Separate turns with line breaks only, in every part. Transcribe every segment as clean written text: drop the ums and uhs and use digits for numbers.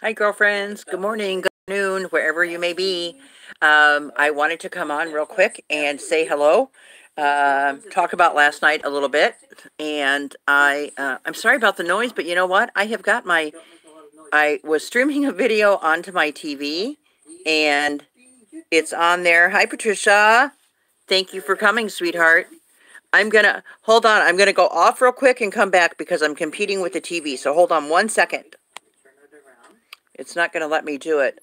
Hi, girlfriends. Good morning, good afternoon, wherever you may be. I wanted to come on real quick and say hello, talk about last night a little bit. And I'm sorry about the noise, but you know what? I was streaming a video onto my TV, and it's on there. Hi, Patricia. Thank you for coming, sweetheart. Hold on. I'm gonna go off real quick and come back because I'm competing with the TV. So hold on 1 second. It's not gonna let me do it.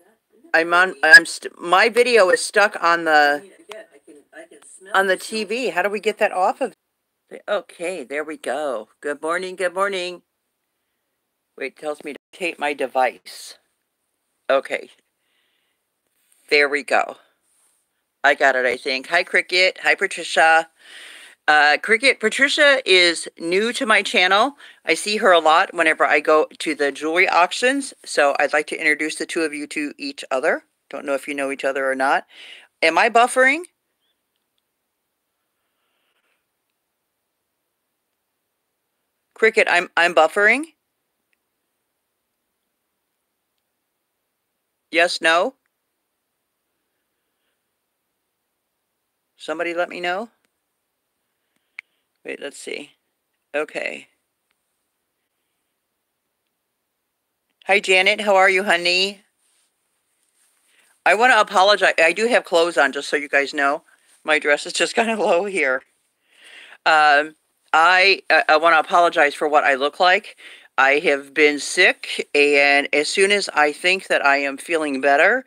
My video is stuck on the TV. How do we get that off of? Okay, there we go. Good morning, good morning. Wait, it tells me to rotate my device. Okay, there we go. I got it, I think. Hi, Cricket. Hi, Patricia. Cricket, Patricia is new to my channel. I see her a lot whenever I go to the jewelry auctions, so I'd like to introduce the two of you to each other. Don't know if you know each other or not. Am I buffering? Cricket, I'm buffering. Yes, no? Somebody let me know. Wait, let's see. Okay. Hi, Janet. How are you, honey? I want to apologize. I do have clothes on, just so you guys know. My dress is just kind of low here. Um, I want to apologize for what I look like. I have been sick, and as soon as I think that I am feeling better,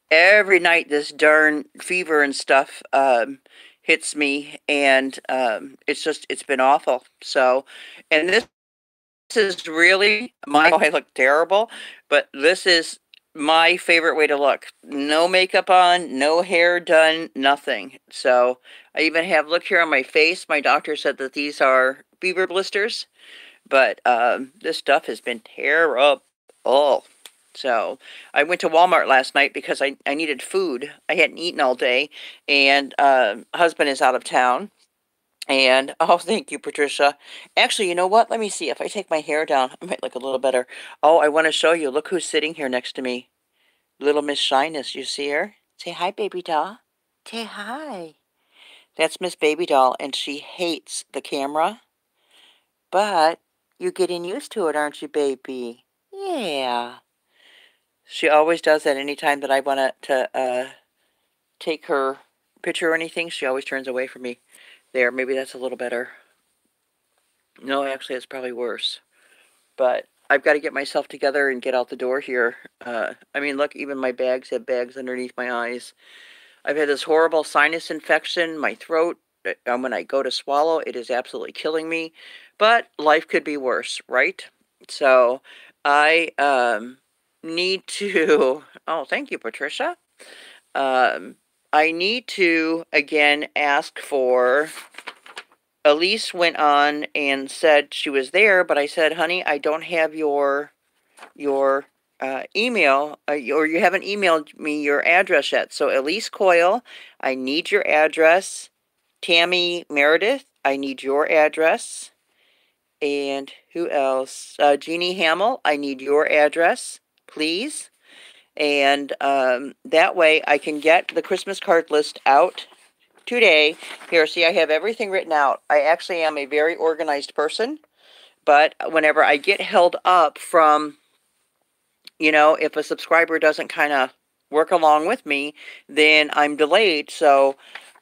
every night this darn fever and stuff hits me, and it's been awful. So, and this is really I look terrible, but this is my favorite way to look. No makeup on, no hair done, nothing. So I even have, look here on my face. My doctor said that these are fever blisters, but this stuff has been terrible. So I went to Walmart last night because I needed food. I hadn't eaten all day, and husband is out of town. And oh, thank you, Patricia. Actually, you know what? Let me see. If I take my hair down, I might look a little better. Oh, I want to show you. Look who's sitting here next to me. Little Miss Shyness. You see her? Say hi, baby doll. Say hi. That's Miss Baby Doll, and she hates the camera. But you're getting used to it, aren't you, baby? Yeah. She always does that anytime that I want to take her picture or anything. She always turns away from me. There, maybe that's a little better. No, actually, it's probably worse. But I've got to get myself together and get out the door here. I mean, look, even my bags have bags underneath my eyes. I've had this horrible sinus infection. My throat, when I go to swallow, it is absolutely killing me. But life could be worse, right? So I need to. Oh, thank you, Patricia. Um, I need to again ask for. Elise went on and said she was there, but I said, honey, I don't have your email, or you haven't emailed me your address yet. So Elise Coyle, I need your address. Tammy Meredith, I need your address. And who else? Jeannie Hamill, I need your address, please. And that way I can get the Christmas card list out today. Here, see, I have everything written out. I actually am a very organized person, but whenever I get held up from, if a subscriber doesn't kind of work along with me, then I'm delayed. So,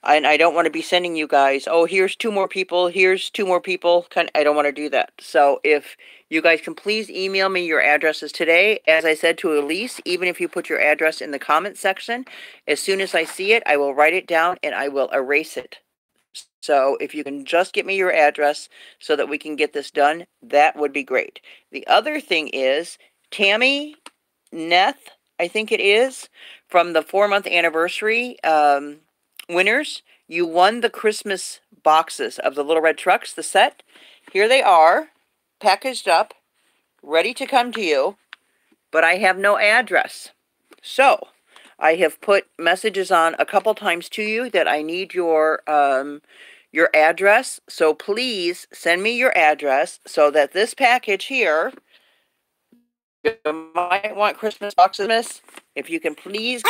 and I don't want to be sending you guys, oh, here's two more people, here's two more people. I don't want to do that. So if you guys can please email me your addresses today. As I said to Elise, even if you put your address in the comment section, as soon as I see it, I will write it down and I will erase it. So if you can just get me your address so that we can get this done, that would be great. The other thing is, Tammy Neth, I think it is, from the 4-month anniversary winners, you won the Christmas boxes of the Little Red Trucks, the set. Here they are, packaged up, ready to come to you, but I have no address. So I have put messages on a couple times to you that I need your address. So please send me your address so that this package here might want Christmas boxes. If you can please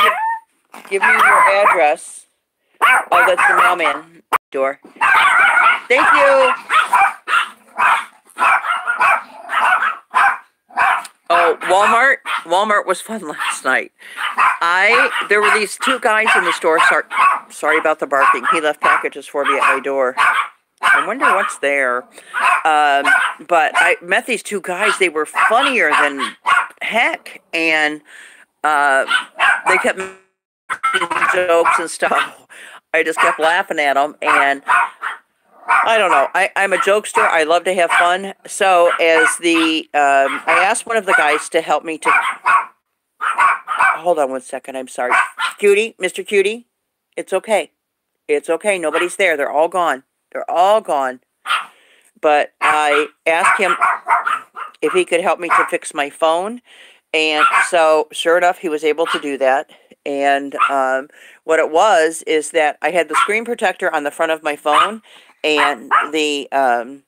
give me your address. Oh, that's the mailman door. Thank you. Oh, Walmart. Walmart was fun last night. There were these two guys in the store. Sorry about the barking. He left packages for me at my door. I wonder what's there. But I met these two guys. They were funnier than heck, and they kept making jokes and stuff. I just kept laughing at them, and I don't know. I'm a jokester. I love to have fun. So I asked one of the guys to help me to. Hold on one second. I'm sorry. Cutie, Mr. Cutie, it's okay. It's okay. Nobody's there. They're all gone. They're all gone. But I asked him if he could help me to fix my phone. And so, sure enough, he was able to do that. And what it was is that I had the screen protector on the front of my phone. And I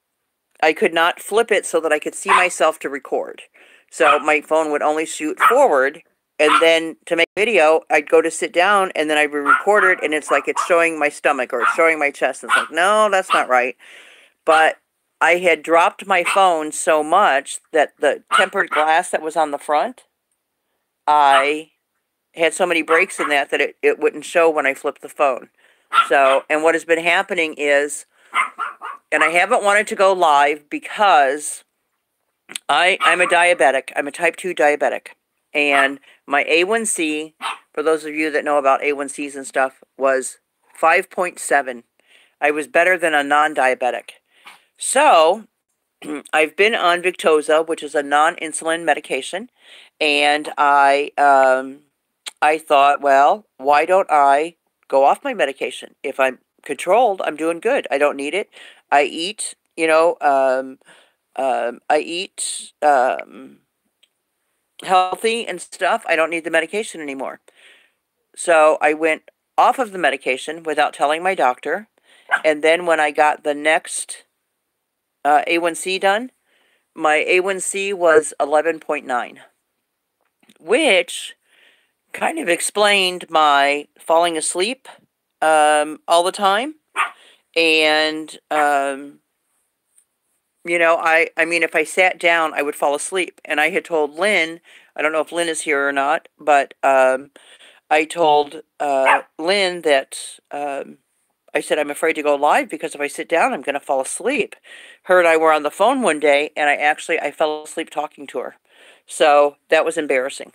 could not flip it so that I could see myself to record. So my phone would only shoot forward. And then to make video, I'd go to sit down, and then I'd be recorded, and it's like it's showing my stomach or it's showing my chest. It's like, no, that's not right. But I had dropped my phone so much that the tempered glass that was on the front, I had so many breaks in that it wouldn't show when I flipped the phone. So, and what has been happening is, and I haven't wanted to go live because I'm a diabetic. I'm a type 2 diabetic. And my A1C, for those of you that know about A1Cs and stuff, was 5.7. I was better than a non-diabetic. So, I've been on Victoza, which is a non-insulin medication. And I thought, well, why don't I go off my medication? If I'm controlled, I'm doing good. I don't need it. I eat, healthy and stuff. I don't need the medication anymore. So I went off of the medication without telling my doctor. And then when I got the next A1C done, my A1C was 11.9, which kind of explained my falling asleep all the time. And, I mean, if I sat down, I would fall asleep. And I had told Lynn, I don't know if Lynn is here or not, but I told Lynn that I said, I'm afraid to go live because if I sit down, I'm going to fall asleep. Her and I were on the phone one day, and I fell asleep talking to her. So that was embarrassing.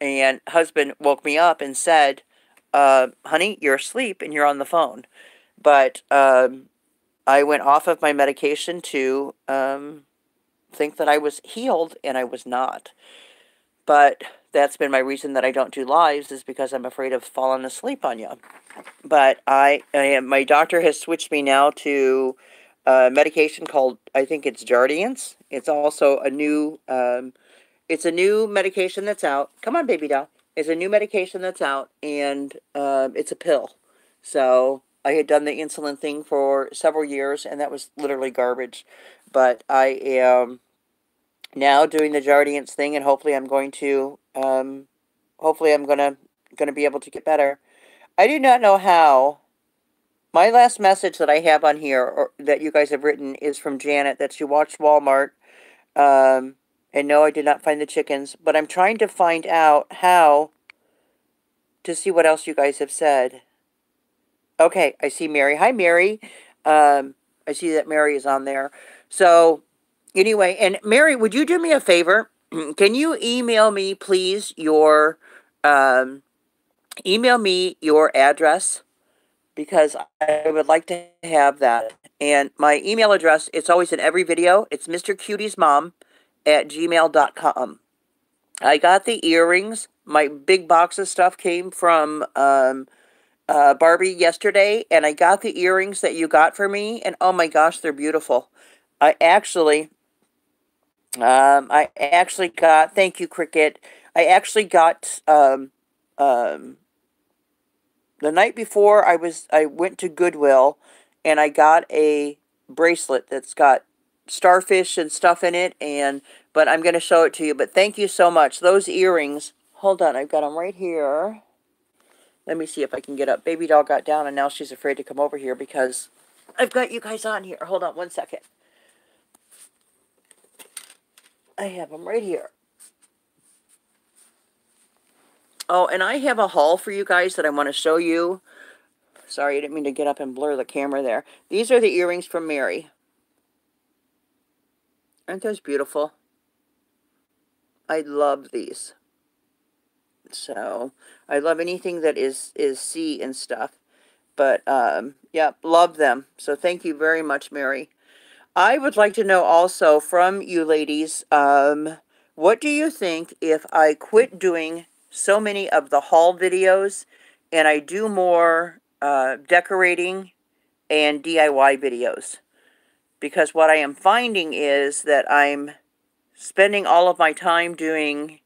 And husband woke me up and said, honey, you're asleep and you're on the phone. But I went off of my medication to think that I was healed, and I was not. But that's been my reason that I don't do lives, is because I'm afraid of falling asleep on you. But my doctor has switched me now to medication called, I think it's Jardiance. It's also a new, it's a new medication that's out. Come on, baby doll. It's a new medication that's out, and it's a pill. So I had done the insulin thing for several years, and that was literally garbage. But I am now doing the Jardiance thing, and hopefully I'm going to, gonna be able to get better. I do not know how. My last message that I have on here, or that you guys have written, is from Janet, that she watched Walmart. And no, I did not find the chickens, but I'm trying to find out how to see what else you guys have said. Okay, I see Mary. Hi, Mary. I see that Mary is on there. So, anyway, and Mary, would you do me a favor? Can you email me, please, your address? Because I would like to have that. And my email address, it's always in every video. It's mrcutiesmom@gmail.com. I got the earrings. My big box of stuff came from Barbie yesterday, and I got the earrings that you got for me, and oh my gosh, they're beautiful. I actually got, thank you, Cricket. I actually got, the night before I went to Goodwill, and I got a bracelet that's got starfish and stuff in it, but I'm going to show it to you. But thank you so much. Those earrings, hold on, I've got them right here. Let me see if I can get up. Baby doll got down, and now she's afraid to come over here because I've got you guys on here. Hold on one second. I have them right here. Oh, and I have a haul for you guys that I want to show you. Sorry, I didn't mean to get up and blur the camera there. These are the earrings from Mary. Aren't those beautiful? I love these. So, I love anything that is sea and stuff. But, yeah, love them. So, thank you very much, Mary. I would like to know also from you ladies, what do you think if I quit doing so many of the haul videos and I do more decorating and DIY videos? Because what I am finding is that I'm spending all of my time doing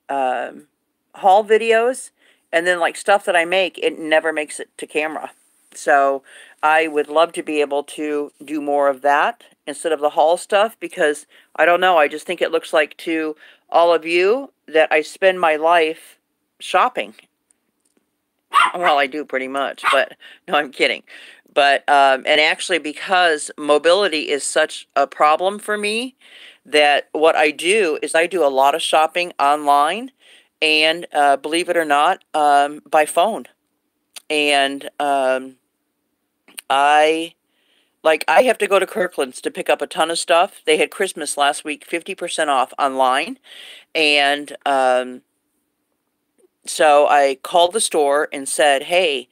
haul videos, and then like stuff that I make, it never makes it to camera. So I would love to be able to do more of that instead of the haul stuff, because I don't know, I just think it looks like to all of you that I spend my life shopping. Well, I do pretty much, but no, I'm kidding. But, and actually because mobility is such a problem for me, that what I do is I do a lot of shopping online, and believe it or not, by phone. And I have to go to Kirkland's to pick up a ton of stuff. They had Christmas last week, 50% off online. And so I called the store and said, hey,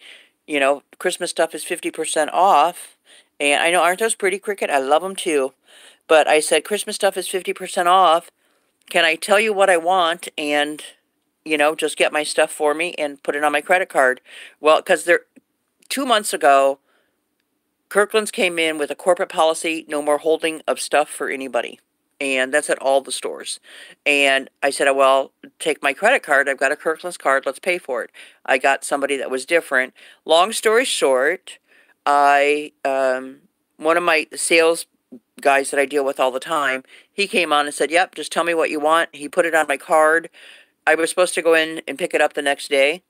you know, Christmas stuff is 50% off. And I know, aren't those pretty, Cricket? I love them too. But I said, Christmas stuff is 50% off. Can I tell you what I want and, you know, just get my stuff for me and put it on my credit card? Well, because 2 months ago, Kirkland's came in with a corporate policy, no more holding of stuff for anybody. And that's at all the stores. And I said, well, take my credit card. I've got a Kirkland's card. Let's pay for it. I got somebody that was different. Long story short, one of my sales guys that I deal with all the time, he came on and said, yep, just tell me what you want. He put it on my card. I was supposed to go in and pick it up the next day.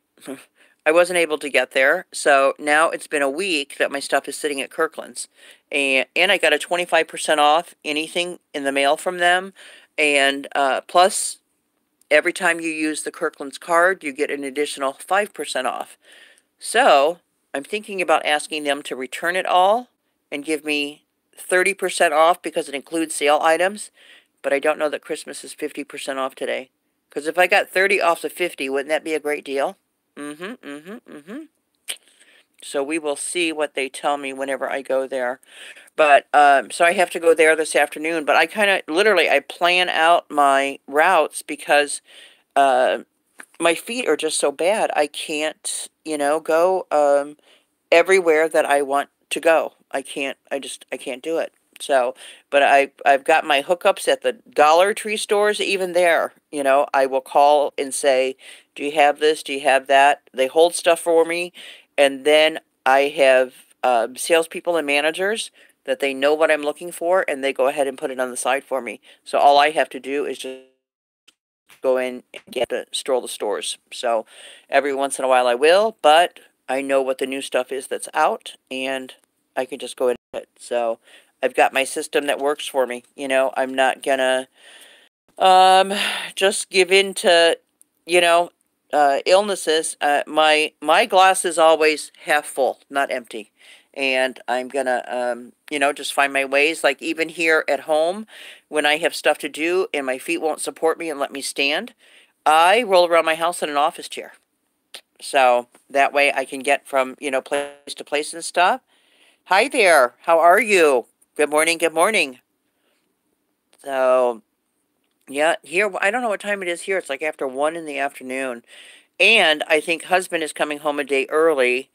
I wasn't able to get there, so now it's been a week that my stuff is sitting at Kirkland's. And I got a 25% off anything in the mail from them. And plus, every time you use the Kirkland's card, you get an additional 5% off. So, I'm thinking about asking them to return it all and give me 30% off because it includes sale items. But I don't know that Christmas is 50% off today. Because if I got 30 off the 50, wouldn't that be a great deal? So we will see what they tell me whenever I go there. But, so I have to go there this afternoon. But I kind of, literally, I plan out my routes because my feet are just so bad. I can't, you know, go everywhere that I want to go. I can't do it. So, but I've got my hookups at the Dollar Tree stores. Even there, you know, I will call and say, do you have this? Do you have that? They hold stuff for me. And then I have salespeople and managers that they know what I'm looking for, and they go ahead and put it on the side for me. So all I have to do is just go in and get to stroll the stores. So every once in a while I will, but I know what the new stuff is that's out, and I can just go in and it. So I've got my system that works for me. You know, I'm not gonna just give in to, you know, illnesses. My glass is always half full, not empty. And I'm gonna, you know, just find my ways. Like even here at home, when I have stuff to do and my feet won't support me and let me stand, I roll around my house in an office chair. So that way I can get from, you know, place to place and stuff. Hi there. How are you? Good morning. Good morning. So, yeah, here, I don't know what time it is here. It's like after 1 in the afternoon. And I think husband is coming home a day early.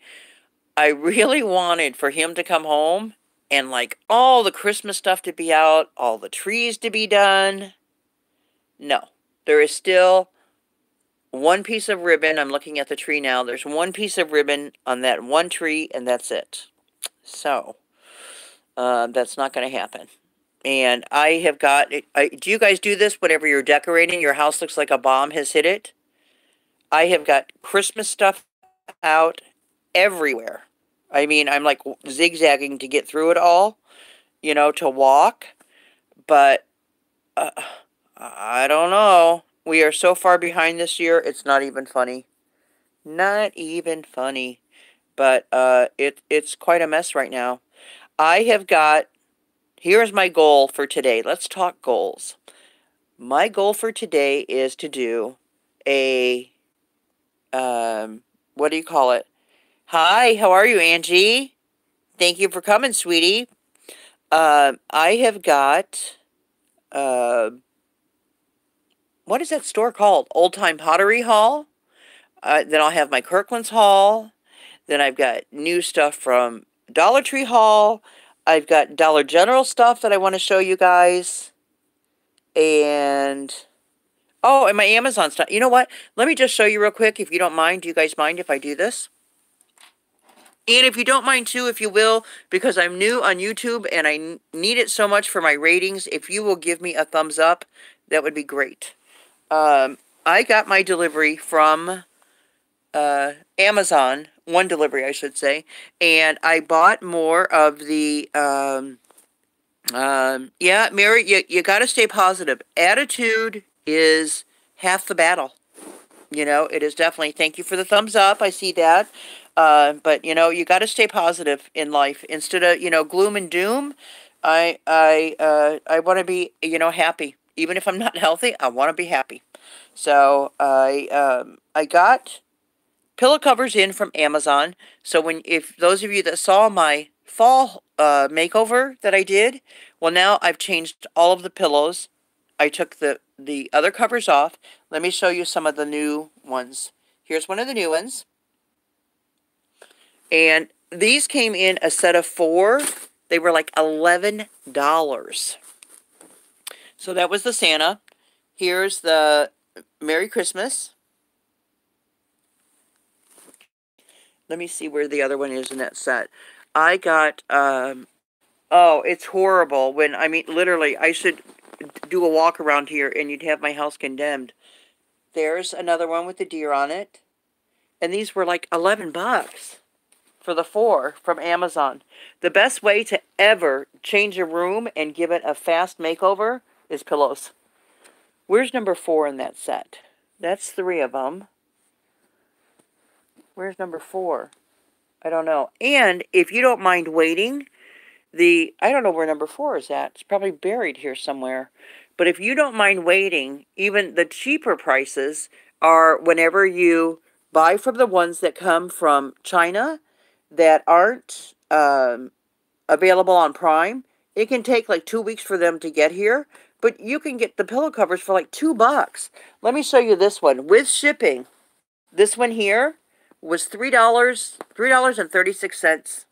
I really wanted for him to come home and like all the Christmas stuff to be out, all the trees to be done. No, there is still one piece of ribbon. I'm looking at the tree now. There's one piece of ribbon on that one tree, and that's it. So, that's not going to happen. And I have got, do you guys do this whenever you're decorating? Your house looks like a bomb has hit it. I have got Christmas stuff out everywhere. I mean, I'm like zigzagging to get through it all, you know, to walk. But I don't know. We are so far behind this year, it's not even funny. Not even funny. But it's quite a mess right now. I have got, here's my goal for today. Let's talk goals. My goal for today is to do a, what do you call it? Hi, how are you, Angie? Thank you for coming, sweetie. I have got, what is that store called? Old Time Pottery Haul. Then I'll have my Kirkland's haul. Then I've got new stuff from Dollar Tree haul. I've got Dollar General stuff that I want to show you guys. And, oh, and my Amazon stuff. You know what? Let me just show you real quick, if you don't mind. Do you guys mind if I do this? And if you don't mind too, if you will, because I'm new on YouTube and I need it so much for my ratings, if you will give me a thumbs up, that would be great. I got my delivery from Amazon, one delivery I should say, and I bought more of the, yeah, Mary, you got to stay positive. Attitude is half the battle. You know, it is definitely, thank you for the thumbs up, I see that. But, you know, you got to stay positive in life. Instead of, you know, gloom and doom, I want to be, you know, happy. Even if I'm not healthy, I want to be happy. So, I got pillow covers in from Amazon. So if those of you that saw my fall makeover that I did, well, now I've changed all of the pillows. I took the other covers off. Let me show you some of the new ones. Here's one of the new ones. And these came in a set of 4. They were like $11. So that was the Santa. Here's the Merry Christmas. Let me see where the other one is in that set. I got, oh, it's horrible. When, I mean, literally, I should do a walk around here and you'd have my house condemned. There's another one with the deer on it. And these were like $11 for the 4 from Amazon. The best way to ever change a room and give it a fast makeover is pillows. Where's number 4 in that set? That's 3 of them. Where's number 4? I don't know. And if you don't mind waiting, I don't know where number 4 is at. It's probably buried here somewhere. But if you don't mind waiting, even the cheaper prices are whenever you buy from the ones that come from China that aren't available on Prime. It can take like 2 weeks for them to get here, but you can get the pillow covers for like $2. Let me show you this one with shipping. This one here was $3.36.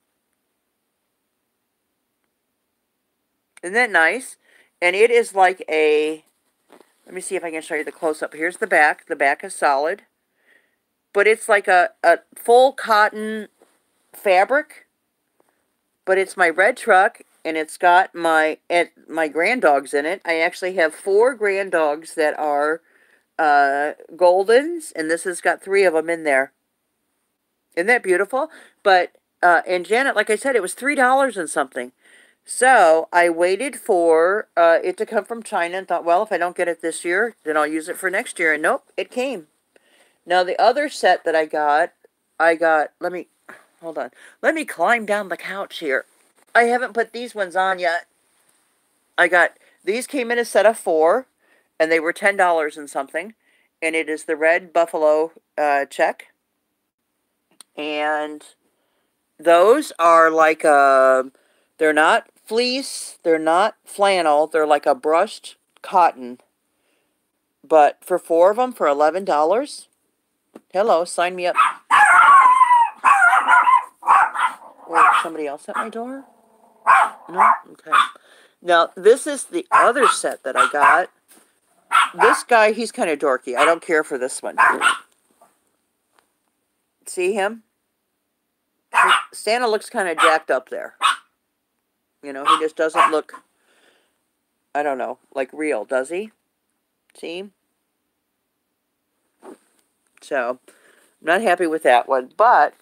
Isn't that nice? And it is like a, let me see if I can show you the close-up. Here's the back. The back is solid. But it's like a full cotton fabric. But it's my red truck, and it's got my grand dogs in it. I actually have 4 grand dogs that are Goldens, and this has got 3 of them in there. Isn't that beautiful? But, and Janet, like I said, it was $3 and something. So I waited for it to come from China and thought, well, if I don't get it this year, then I'll use it for next year. And nope, it came. Now, the other set that I got, let me, hold on. Let me climb down the couch here. I haven't put these ones on yet. These came in a set of 4, and they were $10 and something. And it is the red buffalo check. And those are like they're not fleece, they're not flannel, they're like a brushed cotton. But for 4 of them for $11, hello, sign me up. Wait, somebody else at my door? No? Okay. Now, this is the other set that I got. This guy, he's kind of dorky. I don't care for this one. See him? Santa looks kind of jacked up there. You know, he just doesn't look I don't know, like real, does he? See? So, I'm not happy with that one. But,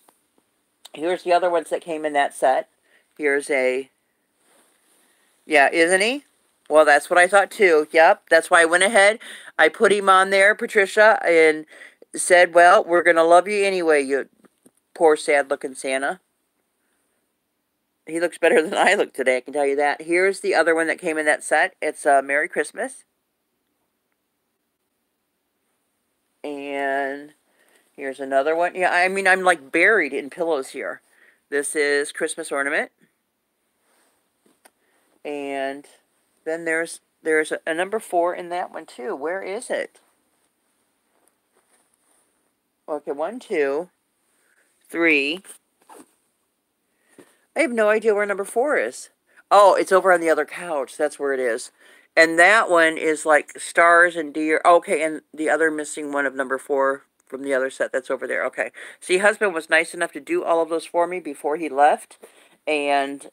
here's the other ones that came in that set. Here's a, yeah, isn't he? Well, that's what I thought too. Yep, that's why I went ahead. I put him on there, Patricia, and said, well, we're going to love you anyway, you poor sad-looking Santa. He looks better than I look today, I can tell you that. Here's the other one that came in that set. It's Merry Christmas. And here's another one. Yeah, I mean, I'm like buried in pillows here. This is Christmas ornament. And then there's a number 4 in that one too. Where is it? Okay, 1, 2, 3. I have no idea where number 4 is. Oh, it's over on the other couch. That's where it is. And that one is like stars and deer. Okay, and the other missing one of number 4 from the other set that's over there. Okay. See, husband was nice enough to do all of those for me before he left. And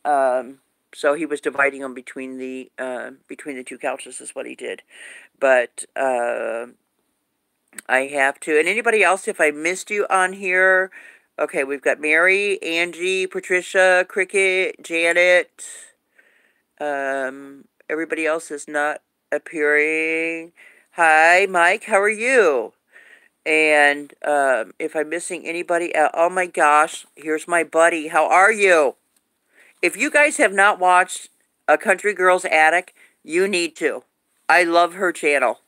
so he was dividing them between the 2 couches is what he did. But I have to. And anybody else, if I missed you on here, okay, we've got Mary, Angie, Patricia, Cricket, Janet. Everybody else is not appearing. Hi, Mike, how are you? And if I'm missing anybody else, oh my gosh, here's my buddy. How are you? If you guys have not watched A Country Girl's Attic, you need to. I love her channel.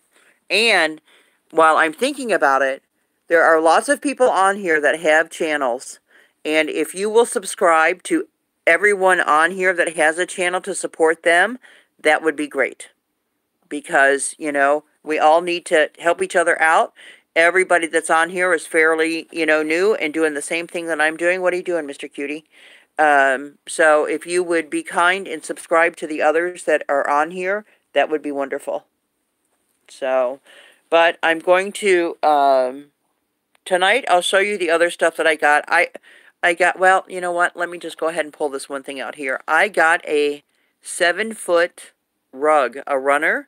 And while I'm thinking about it, there are lots of people on here that have channels. And if you will subscribe to everyone on here that has a channel to support them, that would be great. Because, you know, we all need to help each other out. Everybody that's on here is fairly, you know, new and doing the same thing that I'm doing. What are you doing, Mr. Cutie? So if you would be kind and subscribe to the others that are on here, that would be wonderful. So, but I'm going to, tonight I'll show you the other stuff that I got. I got, well, you know what? Let me just go ahead and pull this one thing out here. I got a 7-foot rug, a runner,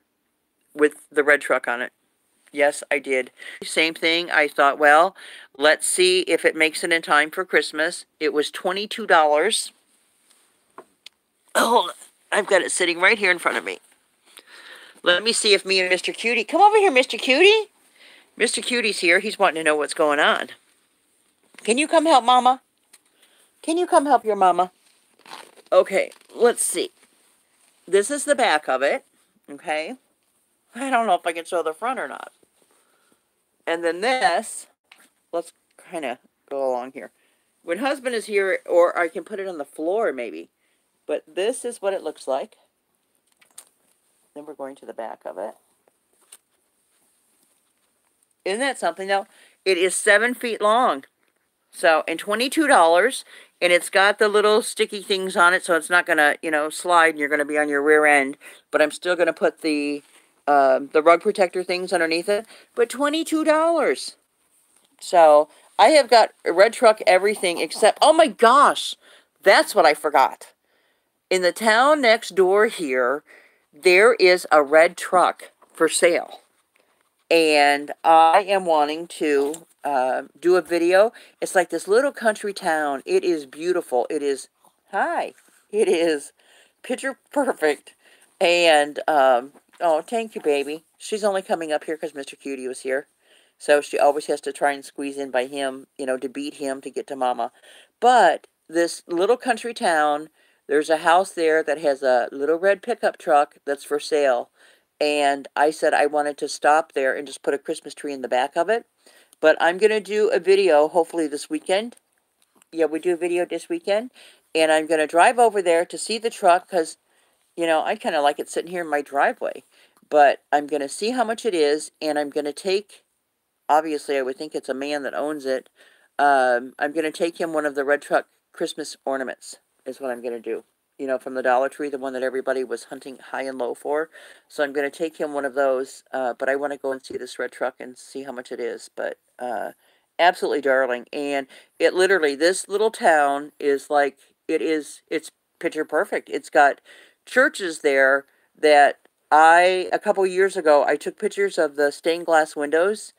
with the red truck on it. Yes, I did. Same thing. I thought, well, let's see if it makes it in time for Christmas. It was $22. Oh, I've got it sitting right here in front of me. Let me see if me and Mr. Cutie... Come over here, Mr. Cutie. Mr. Cutie's here. He's wanting to know what's going on. Can you come help Mama? Can you come help your Mama? Okay, let's see. This is the back of it. Okay. I don't know if I can show the front or not. And then this, let's kind of go along here. When husband is here, or I can put it on the floor maybe. But this is what it looks like. Then we're going to the back of it. Isn't that something though? It is 7 feet long. So, and $22. And it's got the little sticky things on it, so it's not going to, you know, slide and you're going to be on your rear end. But I'm still going to put the rug protector things underneath it. But $22. So, I have got a red truck everything except, oh my gosh, that's what I forgot. In the town next door here, there is a red truck for sale. And I am wanting to do a video. It's like this little country town. It is beautiful. It is, hi, it is picture perfect. And, oh, thank you, baby. She's only coming up here because Mr. Cutie was here. So she always has to try and squeeze in by him, you know, to beat him to get to Mama. But this little country town, there's a house there that has a little red pickup truck that's for sale. And I said I wanted to stop there and just put a Christmas tree in the back of it. But I'm going to do a video hopefully this weekend. Yeah, we do a video this weekend. And I'm going to drive over there to see the truck because, you know, I kind of like it sitting here in my driveway. But I'm going to see how much it is. And I'm going to take, obviously I would think it's a man that owns it. I'm going to take him one of the red truck Christmas ornaments is what I'm going to do. You know, from the Dollar Tree, the one that everybody was hunting high and low for. So I'm going to take him one of those, but I want to go and see this red truck and see how much it is. But absolutely darling. And it literally, this little town is like, it's picture perfect. It's got churches there that A couple years ago, I took pictures of the stained glass windows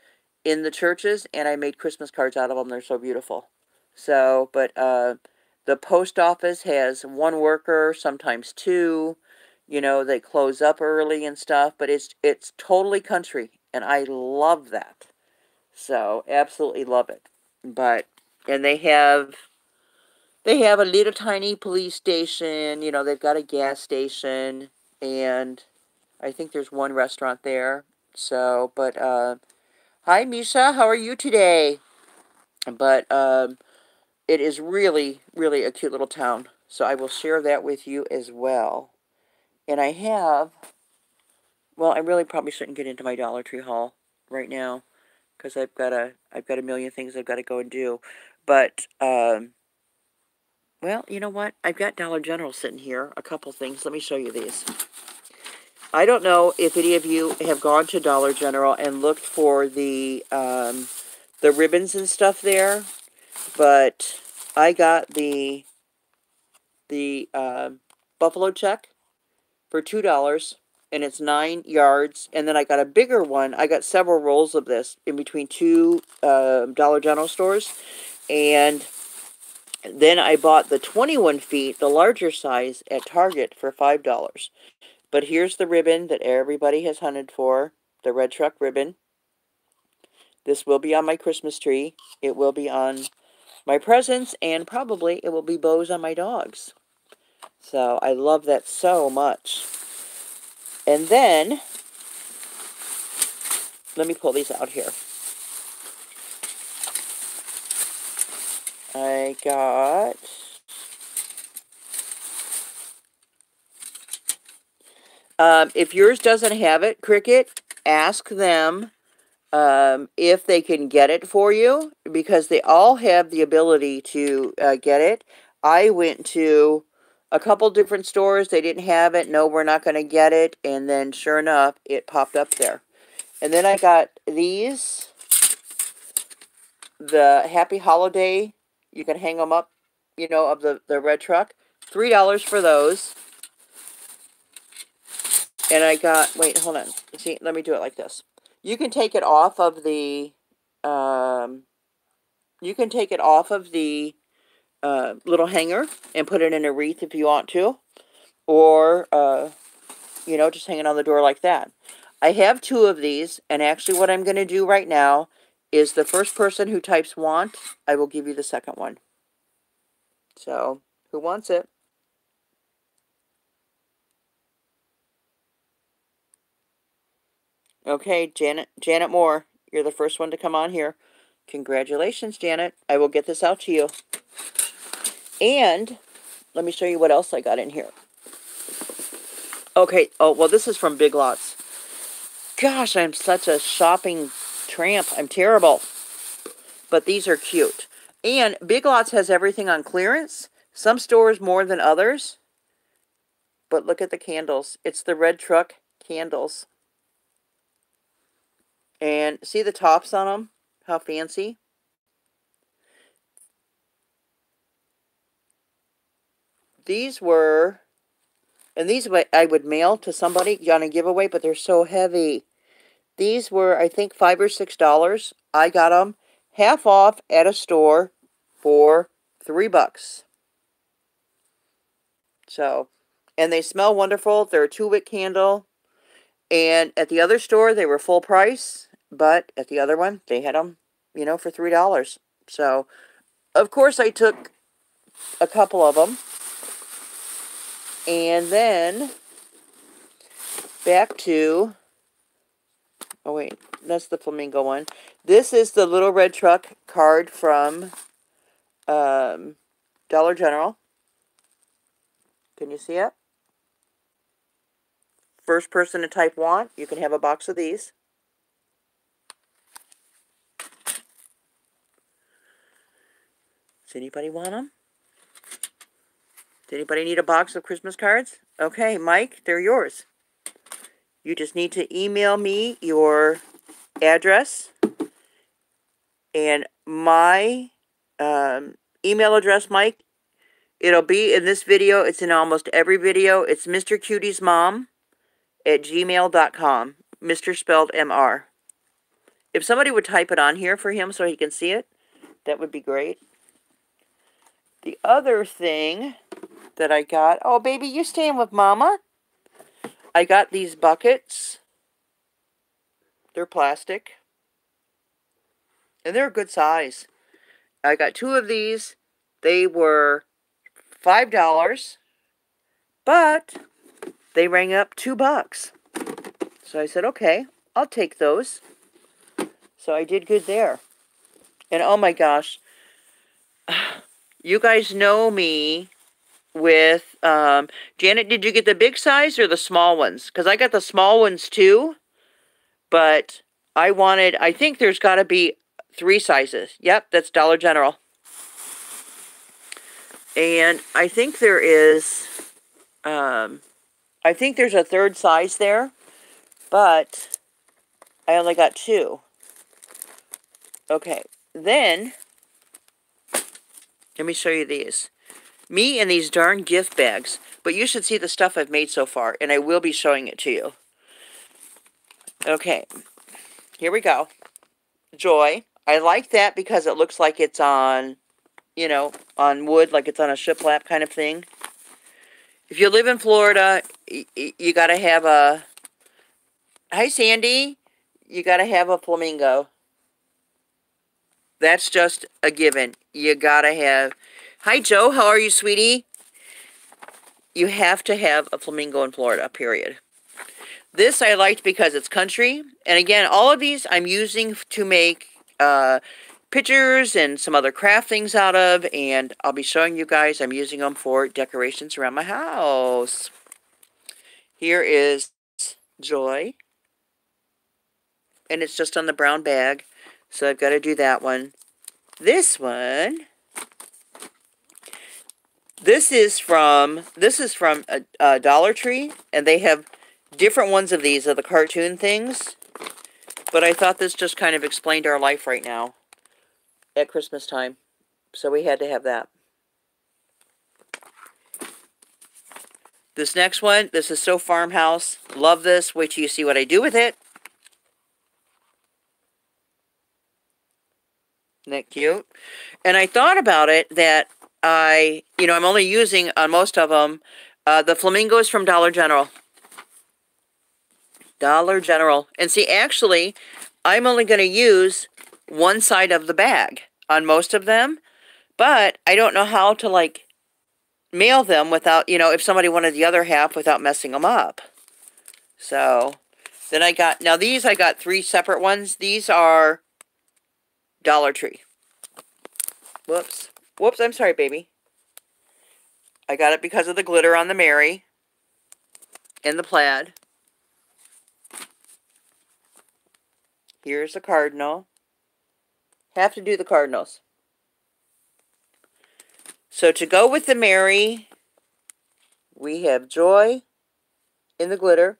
in the churches, and I made Christmas cards out of them. They're so beautiful. So, but the post office has one worker, sometimes two. You know, they close up early and stuff, but it's totally country, and I love that. So, absolutely love it. But and they have a little tiny police station. You know, they've got a gas station, and I think there's one restaurant there. So, but hi Misha, how are you today? But it is really, really a cute little town. So I will share that with you as well. And I have, well, I really probably shouldn't get into my Dollar Tree haul right now because I've got a million things I've got to go and do. But well, you know what? I've got Dollar General sitting here. A couple things. Let me show you these. I don't know if any of you have gone to Dollar General and looked for the ribbons and stuff there, but I got the buffalo check for $2, and it's 9 yards. And then I got a bigger one. I got several rolls of this in between two Dollar General stores, and then I bought the 21 feet, the larger size, at Target for $5. But here's the ribbon that everybody has hunted for, the red truck ribbon. This will be on my Christmas tree. It will be on my presents, and probably it will be bows on my dogs. So I love that so much. And then, let me pull these out here. I got if yours doesn't have it, Cricket, ask them if they can get it for you, because they all have the ability to get it. I went to a couple different stores. They didn't have it. No, we're not going to get it. And then sure enough, it popped up there. And then I got these, the Happy Holiday. You can hang them up, you know, of the red truck. $3 for those. And I got, wait, hold on. See, let me do it like this. You can take it off of the, little hanger and put it in a wreath if you want to. Or, you know, just hang it on the door like that. I have two of these, and actually what I'm going to do right now is the first person who types want, I will give you the second one. So, who wants it? Okay, Janet Moore, you're the first one to come on here. Congratulations, Janet. I will get this out to you. And let me show you what else I got in here. Okay, oh, well, this is from Big Lots. Gosh, I'm such a shopping tramp. I'm terrible. But these are cute. And Big Lots has everything on clearance. Some stores more than others. But look at the candles. It's the red truck candles. And see the tops on them? How fancy. These were, and these I would mail to somebody on a giveaway, but they're so heavy. These were, I think, $5 or $6. I got them half off at a store for $3. So, and they smell wonderful. They're a 2-wick candle. And at the other store, they were full price. But at the other one, they had them, you know, for $3. So, of course, I took a couple of them. And then, back to, oh wait, that's the flamingo one. This is the little red truck card from Dollar General. Can you see it? First person to type want, you can have a box of these. Does anybody want them? Does anybody need a box of Christmas cards? Okay, Mike, they're yours. You just need to email me your address. And my email address, Mike, it'll be in this video. It's in almost every video. It's Mr. Cutie's mom at gmail.com. Mr. spelled M-R. If somebody would type it on here for him so he can see it, that would be great. The other thing that I got... Oh, baby, you staying with Mama? I got these buckets. They're plastic. And they're a good size. I got 2 of these. They were $5. But they rang up $2. So I said, okay, I'll take those. So I did good there. And oh my gosh, you guys know me with, Janet, did you get the big size or the small ones? Because I got the small ones too, but I think there's got to be 3 sizes. Yep, that's Dollar General. And I think there is, I think there's a 3rd size there, but I only got 2. Okay, then, let me show you these. Me and these darn gift bags. But you should see the stuff I've made so far, and I will be showing it to you. Okay, here we go. Joy. I like that because it looks like it's on, you know, on wood, like it's on a shiplap kind of thing. If you live in Florida, you got to have a... Hi, Sandy. You got to have a flamingo. That's just a given. You got to have... Hi, Joe. How are you, sweetie? You have to have a flamingo in Florida, period. This I liked because it's country. And again, all of these I'm using to make pictures and some other craft things out of. And I'll be showing you guys I'm using them for decorations around my house. Here is Joy. And it's just on the brown bag. So I've got to do that one. This one... This is from Dollar Tree, and they have different ones of these, of the cartoon things. But I thought this just kind of explained our life right now at Christmas time. So we had to have that. This next one, this is so farmhouse. Love this. Wait till you see what I do with it. Isn't that cute? And I thought about it that I'm only using on most of them, the flamingos from Dollar General. Dollar General. And see, actually, I'm only going to use one side of the bag on most of them. But I don't know how to, like, mail them without, if somebody wanted the other half without messing them up. So, then now these I got 3 separate ones. These are Dollar Tree. Whoops. Whoops, I'm sorry, baby. I got it because of the glitter on the Mary and the plaid. Here's the cardinal. Have to do the cardinals. So to go with the Mary, we have Joy in the glitter.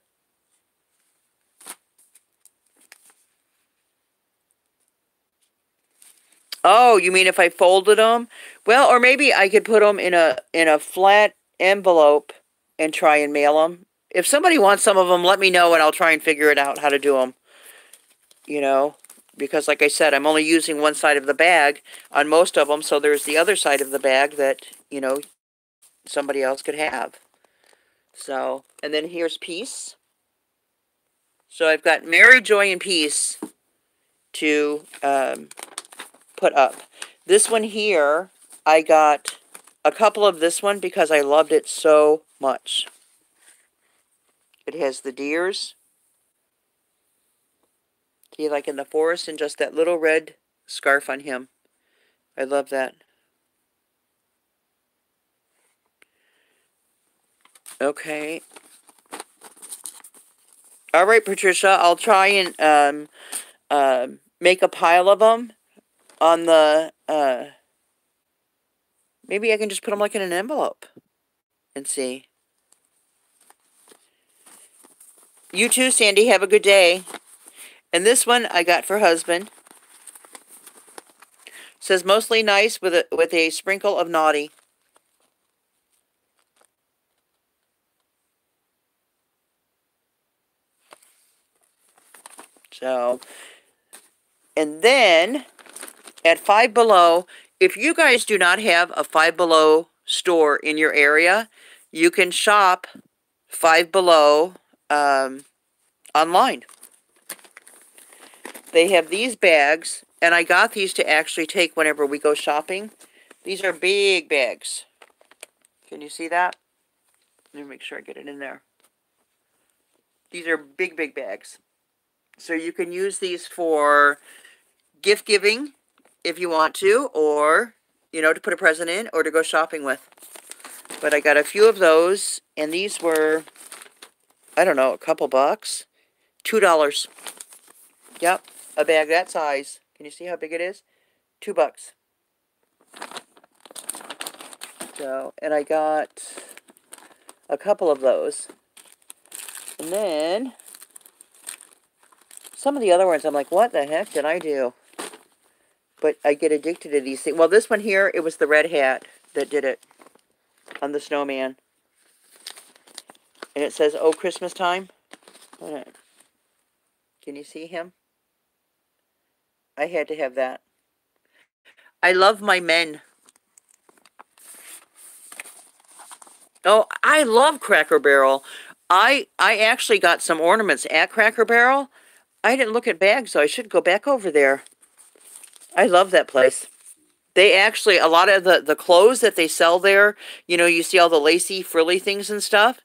Oh, you mean if I folded them? Well, or maybe I could put them in a flat envelope and try and mail them. If somebody wants some of them, let me know and I'll try and figure it out how to do them. Because like I said, I'm only using one side of the bag on most of them, so there's the other side of the bag that, somebody else could have. So, and then here's Peace. So I've got Mary, Joy, and Peace to put up. This one here, I got a couple of this one because I loved it so much. It has the deers. He like in the forest and just that little red scarf on him. I love that. Okay. All right, Patricia, I'll try and make a pile of them on the, maybe I can just put them like in an envelope and see. You too, Sandy. Have a good day. And this one I got for husband. Says mostly nice with a sprinkle of naughty. So, and then at Five Below, if you guys do not have a Five Below store in your area, you can shop Five Below online. They have these bags, and I got these to actually take whenever we go shopping. These are big bags. Can you see that? Let me make sure I get it in there. These are big, big bags. So you can use these for gift giving if you want to, or, you know, to put a present in, or to go shopping with. But I got a few of those, and these were, I don't know, a couple bucks. $2. Yep, a bag that size. Can you see how big it is? $2. So, and I got a couple of those. And then some of the other ones, I'm like, what the heck did I do? But I get addicted to these things. Well, this one here, it was the red hat that did it on the snowman. And it says, oh, Christmas time. Can you see him? I had to have that. I love my men. Oh, I love Cracker Barrel. I actually got some ornaments at Cracker Barrel. I didn't look at bags, so I should go back over there. I love that place. They actually, a lot of the clothes that they sell there, you know, you see all the lacy, frilly things and stuff.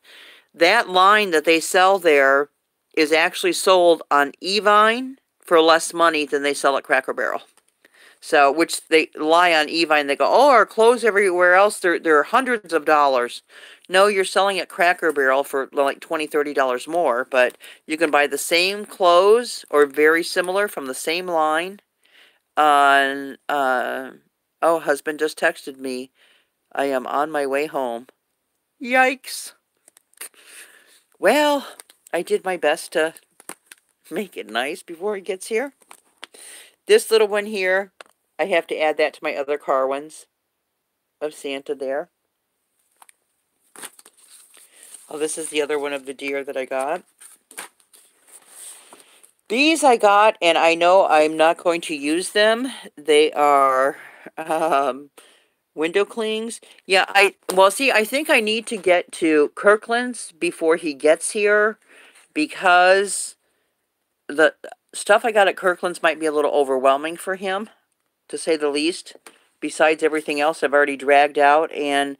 That line that they sell there is actually sold on Evine for less money than they sell at Cracker Barrel. So, which they lie on Evine. They go, oh, our clothes everywhere else, they're hundreds of dollars. No, you're selling at Cracker Barrel for like $20, $30 more. But you can buy the same clothes or very similar from the same line on, oh, husband just texted me. I am on my way home. Yikes. Well, I did my best to make it nice before he gets here. This little one here, I have to add that to my other car ones of Santa there. Oh, this is the other one of the deer that I got. These I got, and I know I'm not going to use them. They are window clings. Yeah, well, see, I think I need to get to Kirkland's before he gets here, because the stuff I got at Kirkland's might be a little overwhelming for him, to say the least. Besides everything else I've already dragged out. And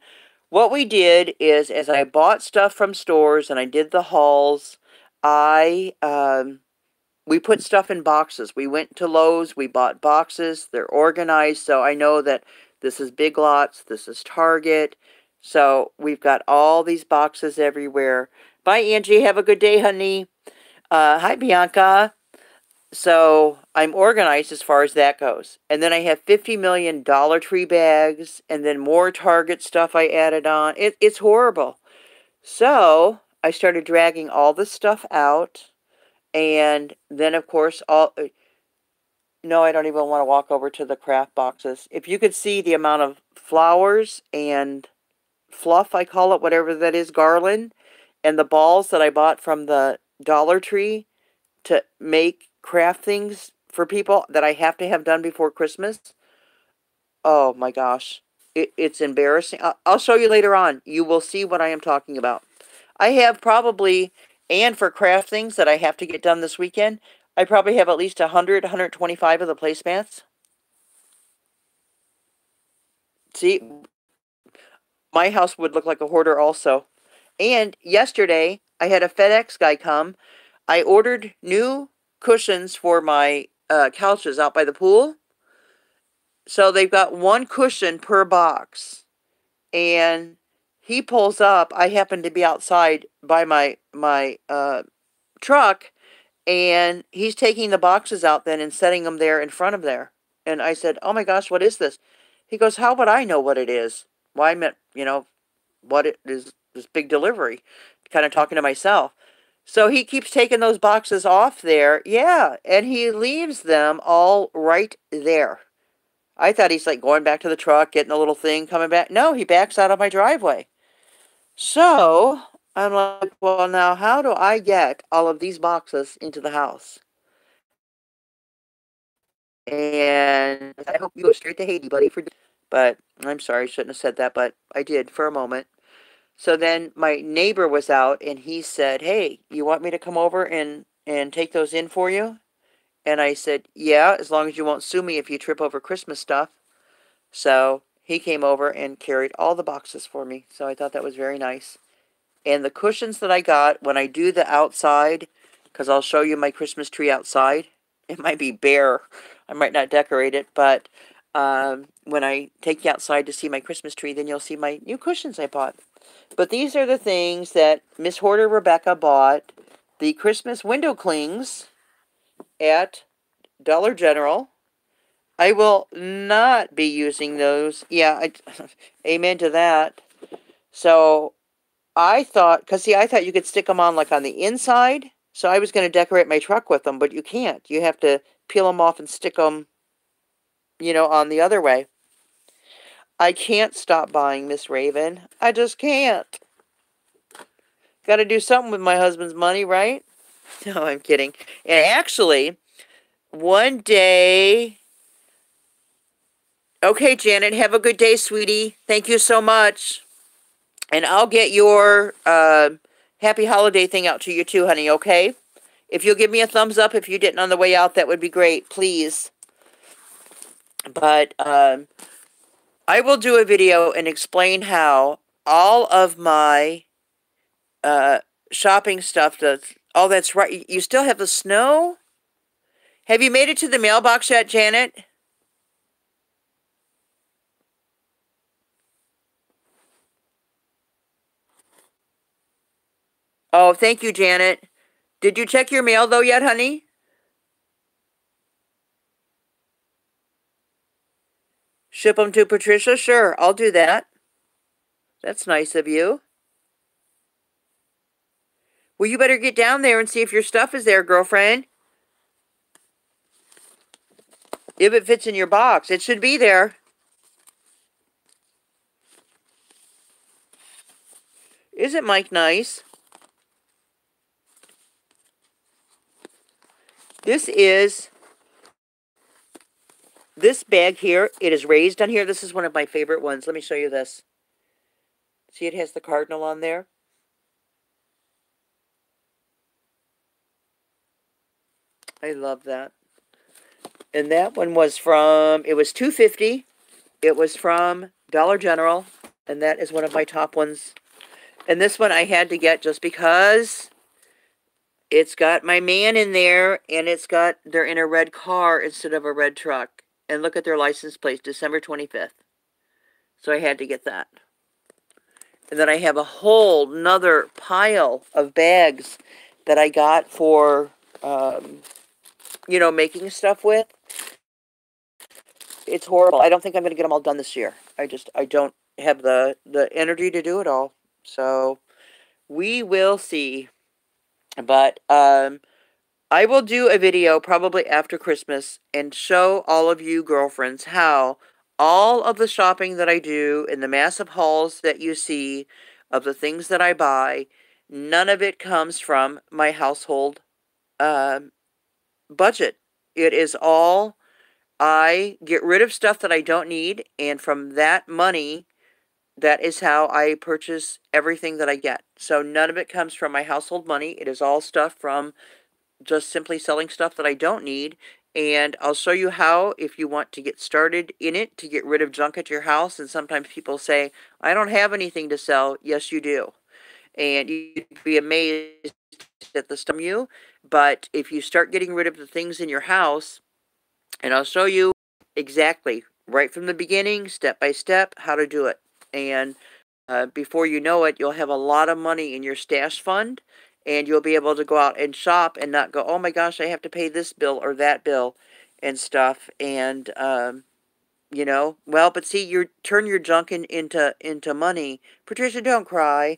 what we did is, as I bought stuff from stores and I did the hauls, we put stuff in boxes. We went to Lowe's, we bought boxes. They're organized, so I know that this is Big Lots, this is Target. So we've got all these boxes everywhere. Bye, Angie. Have a good day, honey. Hi, Bianca. So I'm organized as far as that goes. And then I have 50 million Dollar Tree bags, and then more Target stuff I added on. It's horrible. So I started dragging all this stuff out. And then, of course, no, I don't even want to walk over to the craft boxes. If you could see the amount of flowers and fluff, I call it, whatever that is, garland, and the balls that I bought from the Dollar Tree to make craft things for people that I have to have done before Christmas. Oh my gosh. It's embarrassing. I'll show you later on. You will see what I am talking about. I have probably, and for craft things that I have to get done this weekend, I probably have at least 100, 125 of the placemats. See, my house would look like a hoarder also. And yesterday, I had a FedEx guy come. I ordered new cushions for my couches out by the pool. So they've got one cushion per box. And he pulls up. I happen to be outside by my truck. And he's taking the boxes out then and setting them there in front of there. And I said, oh my gosh, what is this? He goes, how would I know what it is? Well, I meant, you know, what it is, this big delivery. Kind of talking to myself. So he keeps taking those boxes off there. Yeah, and he leaves them all right there. I thought he's like going back to the truck, getting a little thing, coming back. No, he backs out of my driveway. So I'm like, well, now how do I get all of these boxes into the house? And I hope you go straight to Haiti, buddy. But I'm sorry, I shouldn't have said that, but I did for a moment. So then my neighbor was out, and he said, "Hey, you want me to come over and take those in for you?" And I said, "Yeah, as long as you won't sue me if you trip over Christmas stuff." So he came over and carried all the boxes for me. So I thought that was very nice. And the cushions that I got when I do the outside, because I'll show you my Christmas tree outside. It might be bare. I might not decorate it, but when I take you outside to see my Christmas tree, then you'll see my new cushions I bought. But these are the things that Miss Hoarder Rebecca bought. The Christmas window clings at Dollar General. I will not be using those. Yeah, amen to that. So I thought, because see, I thought you could stick them on like on the inside. So I was going to decorate my truck with them, but you can't. You have to peel them off and stick them, on the other way. I can't stop buying, Miss Raven. I just can't. Got to do something with my husband's money, right? No, I'm kidding. And actually, one day. Okay, Janet, have a good day, sweetie. Thank you so much. And I'll get your happy holiday thing out to you too, honey, okay? If you'll give me a thumbs up if you didn't on the way out, that would be great, please. But I will do a video and explain how all of my shopping stuff does. Oh, that's right. You still have the snow? Have you made it to the mailbox yet, Janet? Oh, thank you, Janet. Did you check your mail, though, yet, honey? Ship them to Patricia? Sure, I'll do that. That's nice of you. Well, you better get down there and see if your stuff is there, girlfriend. If it fits in your box, it should be there. Isn't Mike nice? This bag here, it is raised on here. This is one of my favorite ones. Let me show you this. See, it has the cardinal on there. I love that. And that one was from, it was $2.50. It was from Dollar General. And that is one of my top ones. And this one I had to get just because it's got my man in there, and they're in a red car instead of a red truck. And look at their license plate, December 25th. So I had to get that. And then I have a whole nother pile of bags that I got for, making stuff with. It's horrible. I don't think I'm going to get them all done this year. I don't have the energy to do it all. So we will see. But I will do a video probably after Christmas and show all of you girlfriends how all of the shopping that I do and the massive hauls that you see of the things that I buy, none of it comes from my household budget. It is all, I get rid of stuff that I don't need, and from that money, that is how I purchase everything that I get. So none of it comes from my household money. It is all stuff from just simply selling stuff that I don't need. And I'll show you how, if you want to get started in it, to get rid of junk at your house. And sometimes people say, I don't have anything to sell. Yes, you do. And you'd be amazed at the stuff you. But if you start getting rid of the things in your house, and I'll show you exactly, right from the beginning, step by step, how to do it. And before you know it, you'll have a lot of money in your stash fund, and you'll be able to go out and shop and not go, oh my gosh, I have to pay this bill or that bill and stuff. And, well, but see, you turn your junk into money. Patricia, don't cry.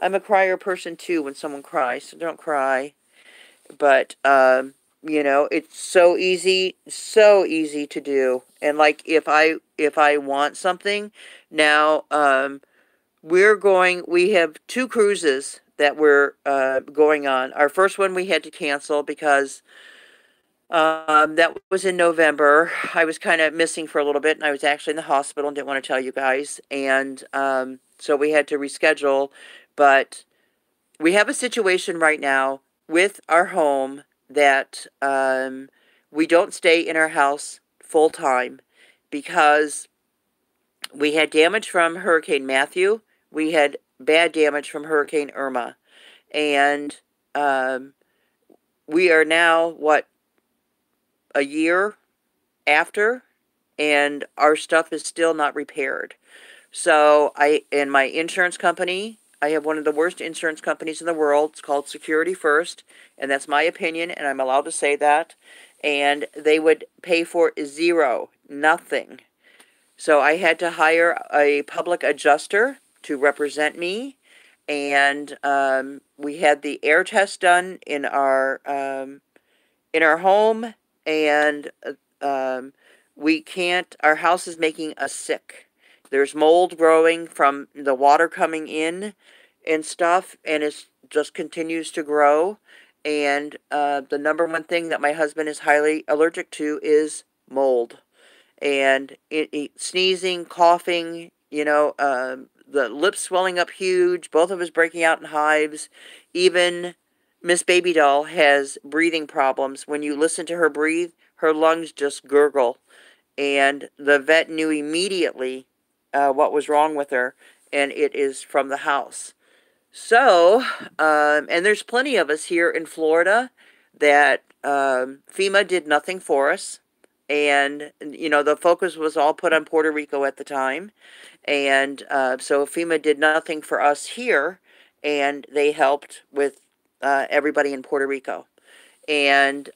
I'm a crier person too when someone cries, so don't cry. But, it's so easy to do. And like, if I want something now, we have 2 cruises that we're going on. Our first one we had to cancel because That was in November. I was kind of missing for a little bit, and I was actually in the hospital and didn't want to tell you guys. And so we had to reschedule. But we have a situation right now with our home that we don't stay in our house full time because we had damage from Hurricane Matthew. We had bad damage from Hurricane Irma. And we are now, a year after, and our stuff is still not repaired. So in my insurance company, I have one of the worst insurance companies in the world. It's called Security First, and that's my opinion, and I'm allowed to say that. And they would pay for zero, nothing. So I had to hire a public adjuster to represent me, and we had the air test done in our home, and we can't. Our house is making us sick. There's mold growing from the water coming in and stuff, and it just continues to grow. And the number one thing that my husband is highly allergic to is mold. And sneezing, coughing, the lips swelling up huge, both of us breaking out in hives. Even Miss Baby Doll has breathing problems. When you listen to her breathe, her lungs just gurgle. And the vet knew immediately what was wrong with her, and it is from the house. So, and there's plenty of us here in Florida that FEMA did nothing for us. And, the focus was all put on Puerto Rico at the time. And so FEMA did nothing for us here, and they helped with everybody in Puerto Rico. And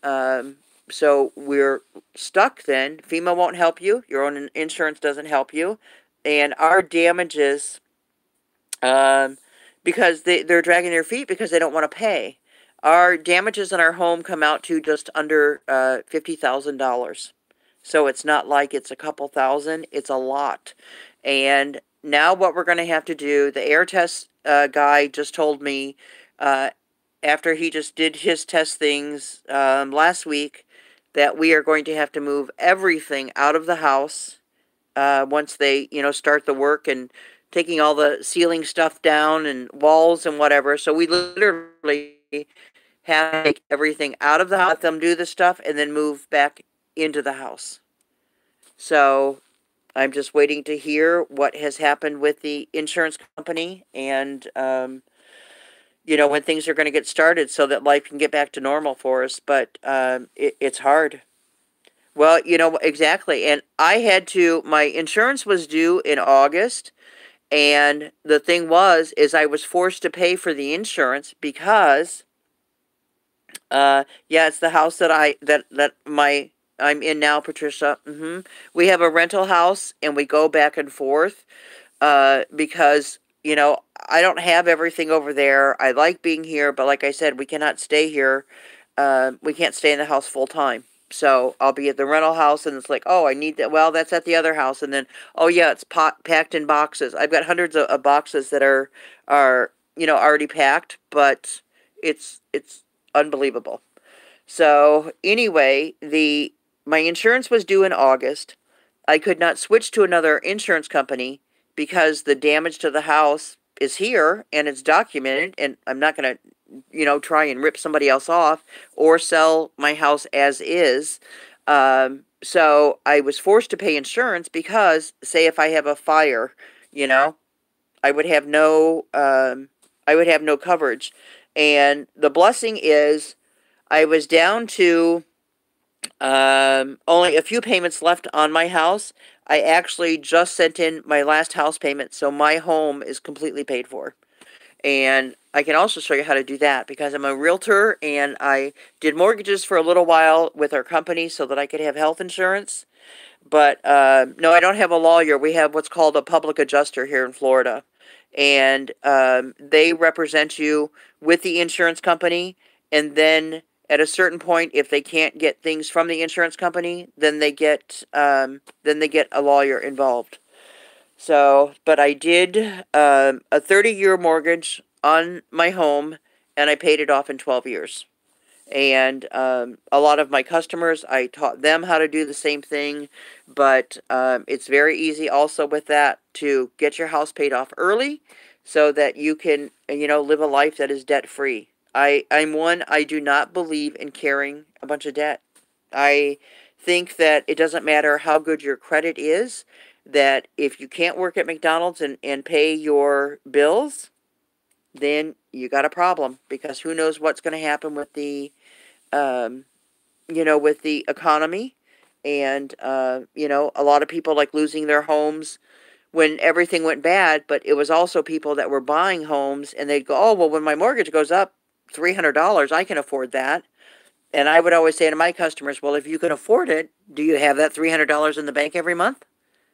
so we're stuck then. FEMA won't help you. Your own insurance doesn't help you. And our damages, because they're dragging their feet because they don't want to pay. Our damages in our home come out to just under $50,000. So it's not like it's a couple thousand, it's a lot. And now what we're going to have to do, the air test guy just told me after he just did his test things last week that we are going to have to move everything out of the house once they, start the work and taking all the ceiling stuff down and walls and whatever. So we literally have to take everything out of the house, let them do the stuff, and then move back into the house. So I'm just waiting to hear what has happened with the insurance company and, when things are going to get started so that life can get back to normal for us. But it's hard. Well, exactly. And my insurance was due in August. And the thing is I was forced to pay for the insurance because, it's the house that I'm in now, Patricia. We have a rental house and we go back and forth, because, I don't have everything over there. I like being here, but like I said, we cannot stay here. We can't stay in the house full time. So I'll be at the rental house and it's like, oh, I need that. Well, that's at the other house. And then, oh yeah, it's packed in boxes. I've got hundreds of boxes that are, already packed, but it's unbelievable. So anyway, my insurance was due in August. I could not switch to another insurance company because the damage to the house is here and it's documented, and I'm not going to, try and rip somebody else off or sell my house as is. So I was forced to pay insurance because, say, if I have a fire, I would have no coverage. And the blessing is, I was down to only a few payments left on my house. I actually just sent in my last house payment, so my home is completely paid for. And I can also show you how to do that because I'm a realtor and I did mortgages for a little while with our company so that I could have health insurance. But no, I don't have a lawyer. We have what's called a public adjuster here in Florida. And they represent you with the insurance company. And then at a certain point, if they can't get things from the insurance company, then they get a lawyer involved. So, but I did a 30-year mortgage on my home, and I paid it off in 12 years. And a lot of my customers, I taught them how to do the same thing. But it's very easy also with that to get your house paid off early so that you can, live a life that is debt free. I do not believe in carrying a bunch of debt. I think that it doesn't matter how good your credit is, that if you can't work at McDonald's and pay your bills, then you got a problem, because who knows what's going to happen with um, with the economy. And, a lot of people like losing their homes when everything went bad, but it was also people that were buying homes and they'd go, oh, well, when my mortgage goes up $300, I can afford that. And I would always say to my customers, well, if you can afford it, do you have that $300 in the bank every month?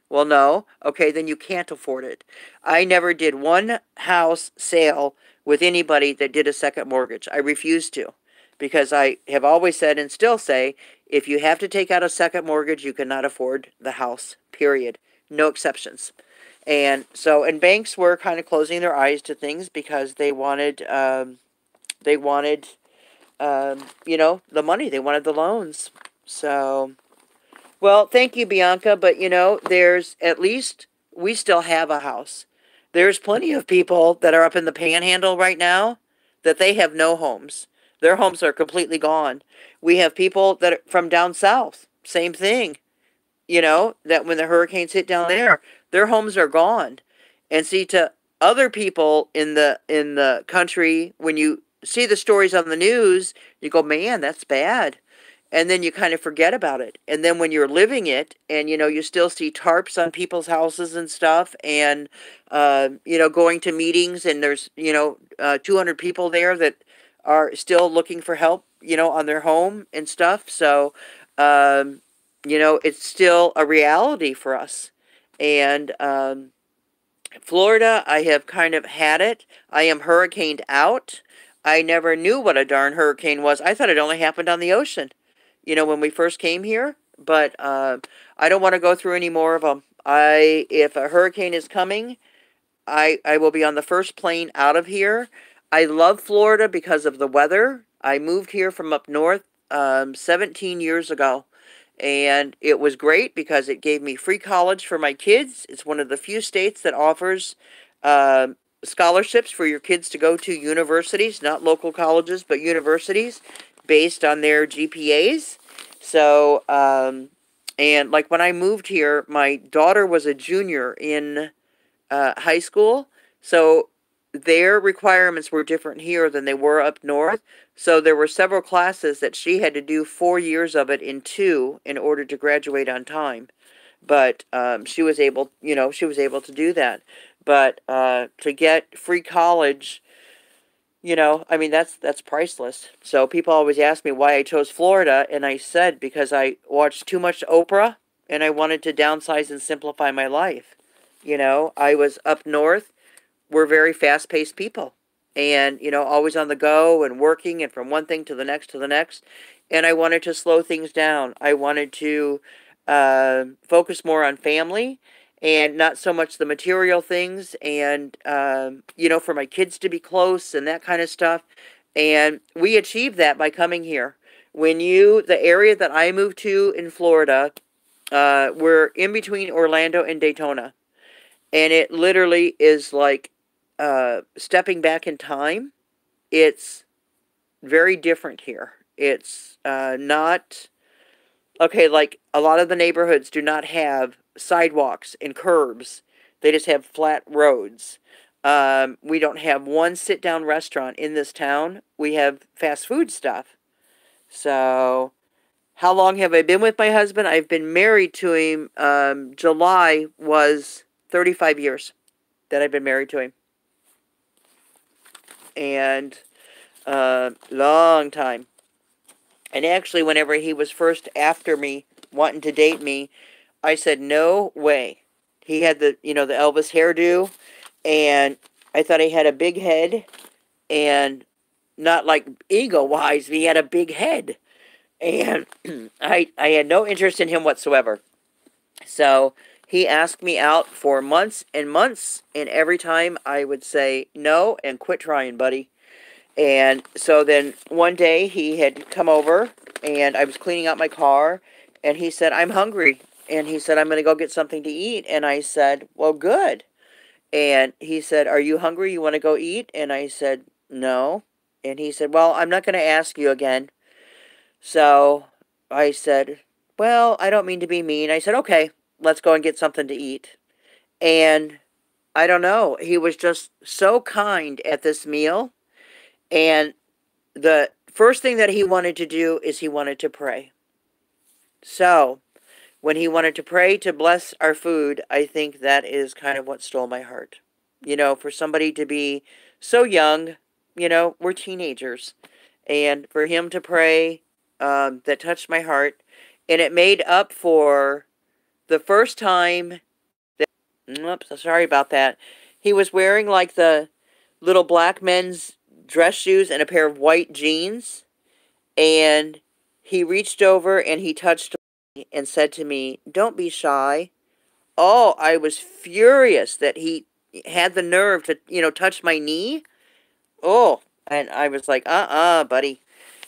Well, no. Okay, then you can't afford it. I never did one house sale with anybody that did a second mortgage. I refuse to, because I have always said and still say, if you have to take out a second mortgage, you cannot afford the house, period. No exceptions. And banks were kind of closing their eyes to things because they wanted the money. They wanted the loans. So, well, thank you, Bianca. But, there's at least we still have a house. There's plenty of people that are up in the panhandle right now that they have no homes. Their homes are completely gone. We have people that are from down south. Same thing. That when the hurricanes hit down there, their homes are gone. And see, to other people in the country, when you see the stories on the news, you go, man, that's bad. And then you kind of forget about it. And then when you're living it, and you still see tarps on people's houses and stuff, and going to meetings, and there's 200 people there that are still looking for help, on their home and stuff. So um, it's still a reality for us. And Florida, I have kind of had it. I am hurricaned out. I never knew what a darn hurricane was. I thought it only happened on the ocean, when we first came here. But I don't want to go through any more of them. If a hurricane is coming, I will be on the first plane out of here. I love Florida because of the weather. I moved here from up north 17 years ago. And it was great because it gave me free college for my kids. It's one of the few states that offers uh, scholarships for your kids to go to universities, not local colleges, but universities based on their GPAs. So, and like when I moved here, my daughter was a junior in high school. So their requirements were different here than they were up north. So there were several classes that she had to do 4 years of it in two in order to graduate on time. But she was able to do that. But to get free college, I mean, that's priceless. So people always ask me why I chose Florida, and I said because I watched too much Oprah and I wanted to downsize and simplify my life. I was up north. We're very fast-paced people, and always on the go and working and from one thing to the next to the next. And I wanted to slow things down. I wanted to focus more on family and not so much the material things, and for my kids to be close and that kind of stuff. And we achieved that by coming here. The area that I moved to in Florida, we're in between Orlando and Daytona. And it literally is like stepping back in time. It's very different here. It's not okay. Like a lot of the neighborhoods do not have sidewalks and curbs. They just have flat roads. We don't have one sit-down restaurant in this town. We have fast food stuff. So, how long have I been with my husband? I've been married to him. July was 35 years that I've been married to him. And long time. And actually, whenever he was first after me, wanting to date me, I said, no way. He had the Elvis hairdo, and I thought he had a big head, and not like ego-wise, but he had a big head. And I had no interest in him whatsoever. So he asked me out for months and months, and every time I would say no and quit trying, buddy. And so then one day he had come over, and I was cleaning out my car, and he said, "I'm hungry." And he said, "I'm going to go get something to eat." And I said, "Well, good." And he said, "Are you hungry? You want to go eat?" And I said, "No." And he said, "Well, I'm not going to ask you again." So I said, "Well, I don't mean to be mean." I said, "Okay, let's go and get something to eat." And I don't know, he was just so kind at this meal. And the first thing that he wanted to do is he wanted to pray. So when he wanted to pray to bless our food, I think that is kind of what stole my heart. For somebody to be so young, we're teenagers. And for him to pray, that touched my heart. And it made up for the first time that, oops, sorry about that. He was wearing like the little black men's dress shoes and a pair of white jeans. And he reached over and he touched me and said to me, "Don't be shy." Oh, I was furious that he had the nerve to, touch my knee. Oh, and I was like, buddy.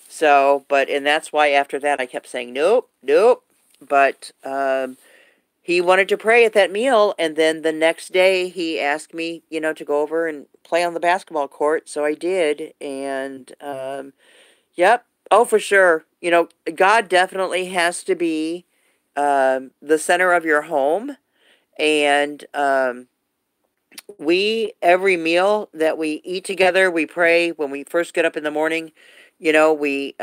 So, and that's why after that I kept saying, nope, nope. But he wanted to pray at that meal, and then the next day he asked me, to go over and play on the basketball court. So I did, and yep. Oh, for sure. God definitely has to be the center of your home. And every meal that we eat together, we pray when we first get up in the morning. We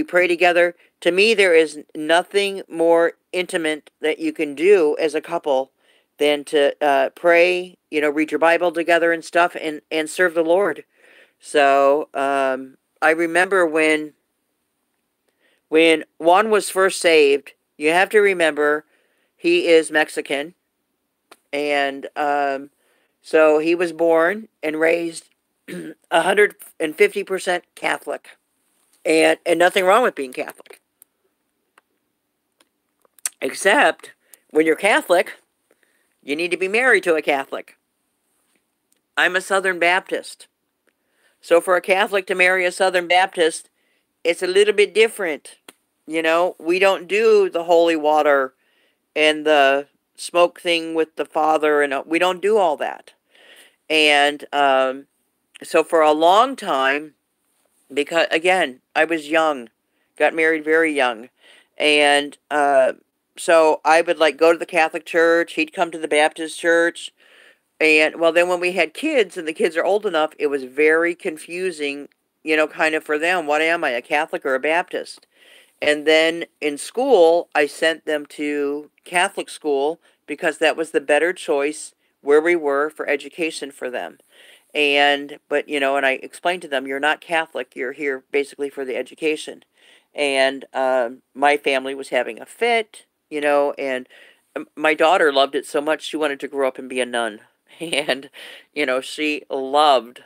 pray together. To me, there is nothing more intimate that you can do as a couple than to pray. Read your Bible together and stuff, and serve the Lord. So I remember when Juan was first saved. You have to remember he is Mexican, and so he was born and raised 150% Catholic. And nothing wrong with being Catholic. Except when you're Catholic, you need to be married to a Catholic. I'm a Southern Baptist. So for a Catholic to marry a Southern Baptist, it's a little bit different. We don't do the holy water and the smoke thing with the father, and we don't do all that. And so for a long time, because again, I was young, got married very young, and so I would like go to the Catholic church. He'd come to the Baptist church, and well, then when we had kids and the kids are old enough, it was very confusing, kind of for them. What am I, a Catholic or a Baptist? And then in school, I sent them to Catholic school because that was the better choice where we were for education for them. But I explained to them, you're not Catholic, you're here basically for the education. And my family was having a fit, and my daughter loved it so much she wanted to grow up and be a nun. And, she loved,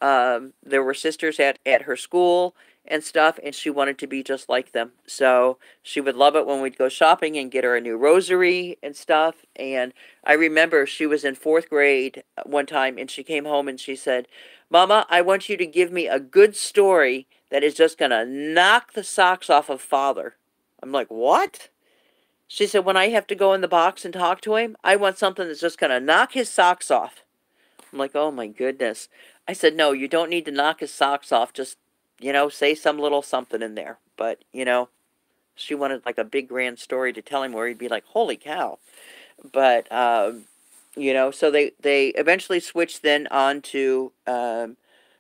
there were sisters at her school and stuff, and she wanted to be just like them. So she would love it when we'd go shopping and get her a new rosary and stuff. And I remember she was in fourth grade one time, and she came home and she said, "Mama, I want you to give me a good story that is just going to knock the socks off of Father." I'm like, "What?" She said, "When I have to go in the box and talk to him, I want something that's just going to knock his socks off." I'm like, "Oh my goodness." I said, "No, you don't need to knock his socks off. Just, say some little something in there." But, she wanted like a big grand story to tell him where he'd be like, "Holy cow." But, so they eventually switched then on to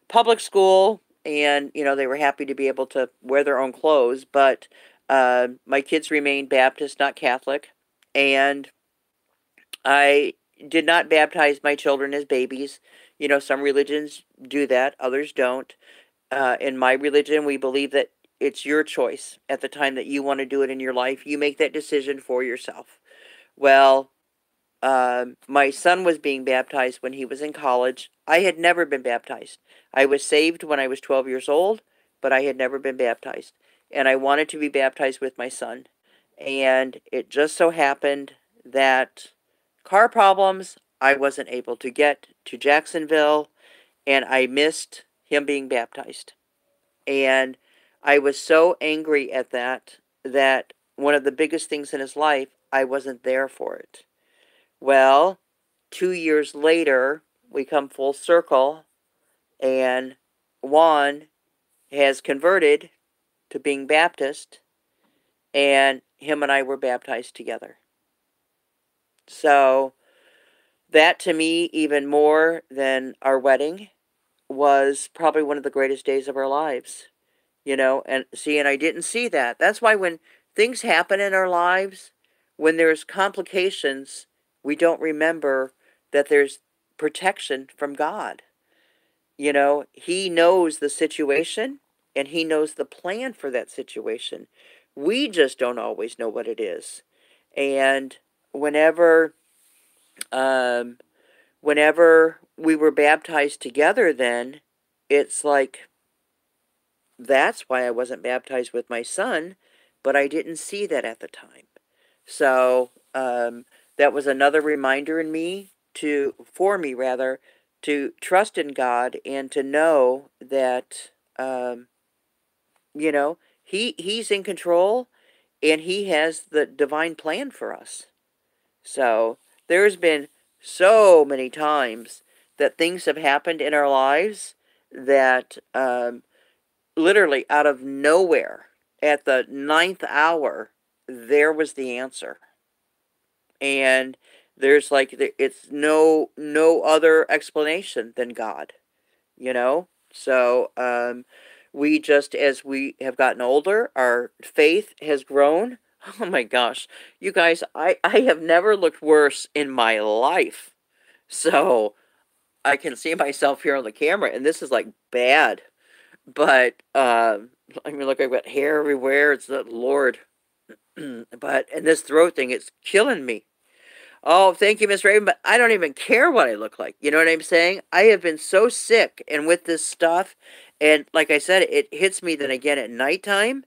public school, and, they were happy to be able to wear their own clothes. But my kids remained Baptist, not Catholic. And I did not baptize my children as babies. Some religions do that, others don't. In my religion, we believe that it's your choice at the time that you want to do it in your life. You make that decision for yourself. Well, my son was being baptized when he was in college. I had never been baptized. I was saved when I was 12 years old, but I had never been baptized. And I wanted to be baptized with my son. And it just so happened that car problems, I wasn't able to get to Jacksonville, and I missed him being baptized. And I was so angry at that one of the biggest things in his life, I wasn't there for it. Well, 2 years later, we come full circle, and Juan has converted to being Baptist, and him and I were baptized together. So that, to me, even more than our wedding, was probably one of the greatest days of our lives. And I didn't see that. That's why when things happen in our lives, when there's complications, we don't remember that there's protection from God. He knows the situation, and he knows the plan for that situation. We just don't always know what it is. And whenever um, whenever we were baptized together, then it's like, that's why I wasn't baptized with my son, but I didn't see that at the time. So that was another reminder in me for me rather, to trust in God and to know that, he's in control, and he has the divine plan for us. So there's been so many times that things have happened in our lives that literally out of nowhere, at the ninth hour, there was the answer. And there's it's no other explanation than God, So we just, as we have gotten older, our faith has grown. Oh my gosh, you guys, I have never looked worse in my life. So I can see myself here on the camera, and this is like bad. But look, I've got hair everywhere. It's the Lord. But and this throat thing, it's killing me. Oh, thank you, Miss Raven, but I don't even care what I look like. You know what I'm saying? I have been so sick, and with this stuff, and like I said, it hits me then again at nighttime,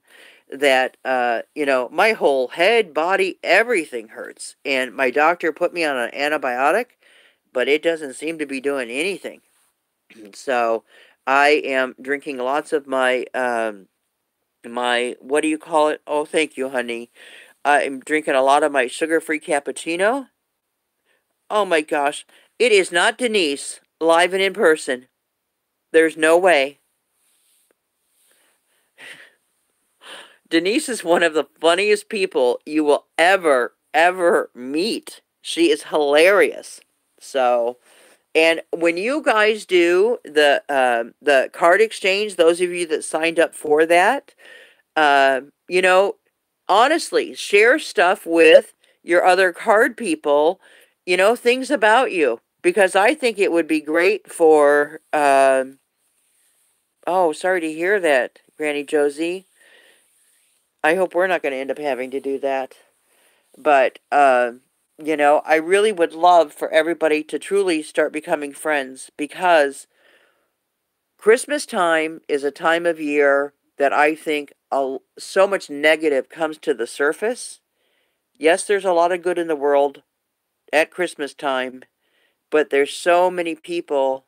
that, my whole head, body, everything hurts. And my doctor put me on an antibiotic, but it doesn't seem to be doing anything. So I am drinking lots of my, what do you call it? Oh, thank you, honey. I'm drinking a lot of my sugar-free cappuccino. Oh my gosh. It is not Denise, live and in person. There's no way. Denise is one of the funniest people you will ever meet. She is hilarious. So, and when you guys do the card exchange, those of you that signed up for that, uh, you know, honestly, share stuff with your other card people, things about you. Because I think it would be great for, oh, sorry to hear that, Granny Josie. I hope we're not going to end up having to do that. But, I really would love for everybody to truly start becoming friends, because Christmas time is a time of year that I think so much negative comes to the surface. Yes, there's a lot of good in the world at Christmas time, but there's so many people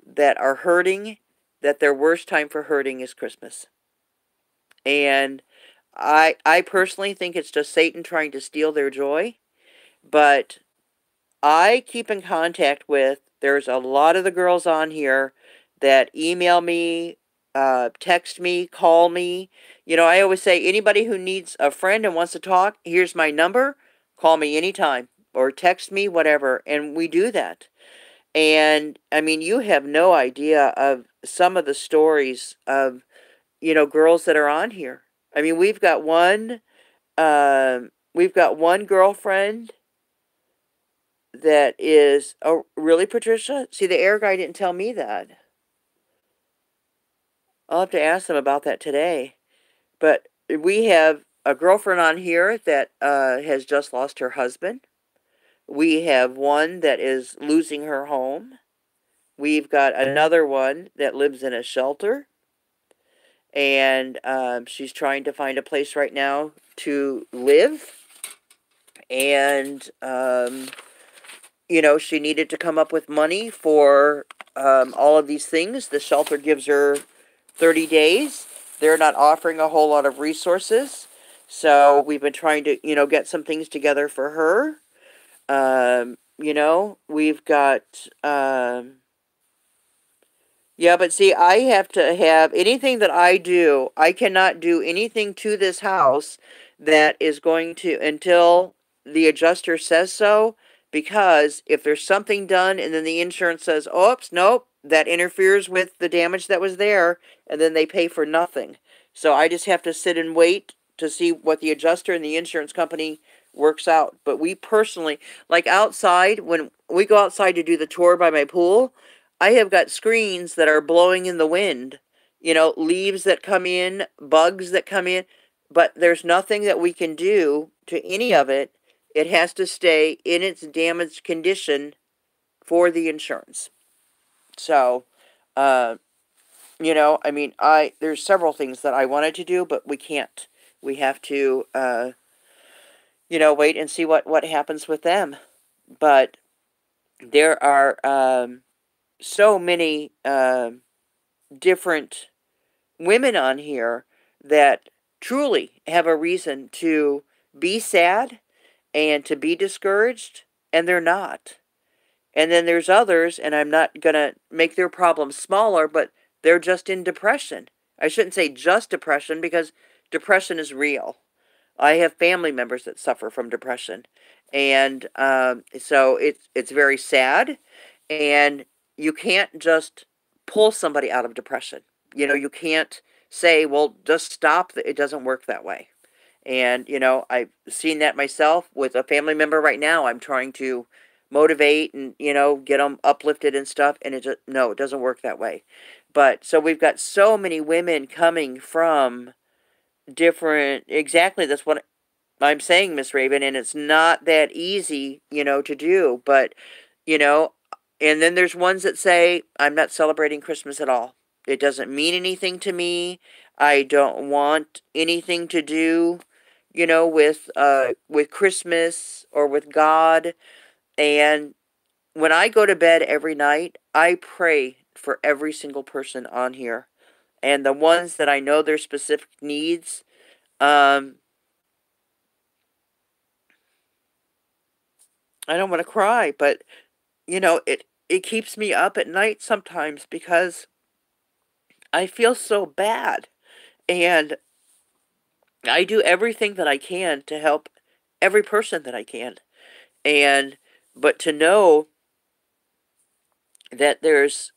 that are hurting, that their worst time for hurting is Christmas. And I personally think it's just Satan trying to steal their joy. But I keep in contact with, there's a lot of the girls on here that email me, text me, call me. I always say, anybody who needs a friend and wants to talk, here's my number. Call me anytime or text me, whatever. And we do that. And I mean, you have no idea of some of the stories of, girls that are on here. I mean, we've got one girlfriend that is, oh, really, Patricia? See, the air guy didn't tell me that. I'll have to ask them about that today. But we have a girlfriend on here that has just lost her husband. We have one that is losing her home. We've got another one that lives in a shelter. And she's trying to find a place right now to live. And, she needed to come up with money for all of these things. The shelter gives her 30 days. They're not offering a whole lot of resources. So we've been trying to, get some things together for her. We've got, yeah, but see, I have to have anything that I do, I cannot do anything to this house that is going to, until the adjuster says so, because if there's something done and then the insurance says, oops, nope, that interferes with the damage that was there, and then they pay for nothing. So I just have to sit and wait to see what the adjuster and the insurance company works out. But we personally, like outside, when we go outside to do the tour by my pool, I have got screens that are blowing in the wind, leaves that come in, bugs that come in, but there's nothing that we can do to any of it. It has to stay in its damaged condition for the insurance. So, there's several things that I wanted to do, but we can't. We have to, wait and see what happens with them. But there are, so many different women on here that truly have a reason to be sad and to be discouraged, and they're not. And then there's others, and I'm not going to make their problems smaller, but they're just in depression. I shouldn't say just depression, because depression is real. I have family members that suffer from depression. And so it's very sad, and you can't just pull somebody out of depression. You can't say, well, just stop. It doesn't work that way. And, I've seen that myself with a family member right now. I'm trying to motivate and, get them uplifted and stuff. And it doesn't work that way. But so we've got so many women coming from different, exactly, that's what I'm saying, Miss Raven. And it's not that easy, to do. But, and then there's ones that say, I'm not celebrating Christmas at all. It doesn't mean anything to me. I don't want anything to do, with Christmas or with God. And when I go to bed every night, I pray for every single person on here. And the ones that I know their specific needs, I don't want to cry, but it keeps me up at night sometimes because I feel so bad. And I do everything that I can to help every person that I can. But to know that there's,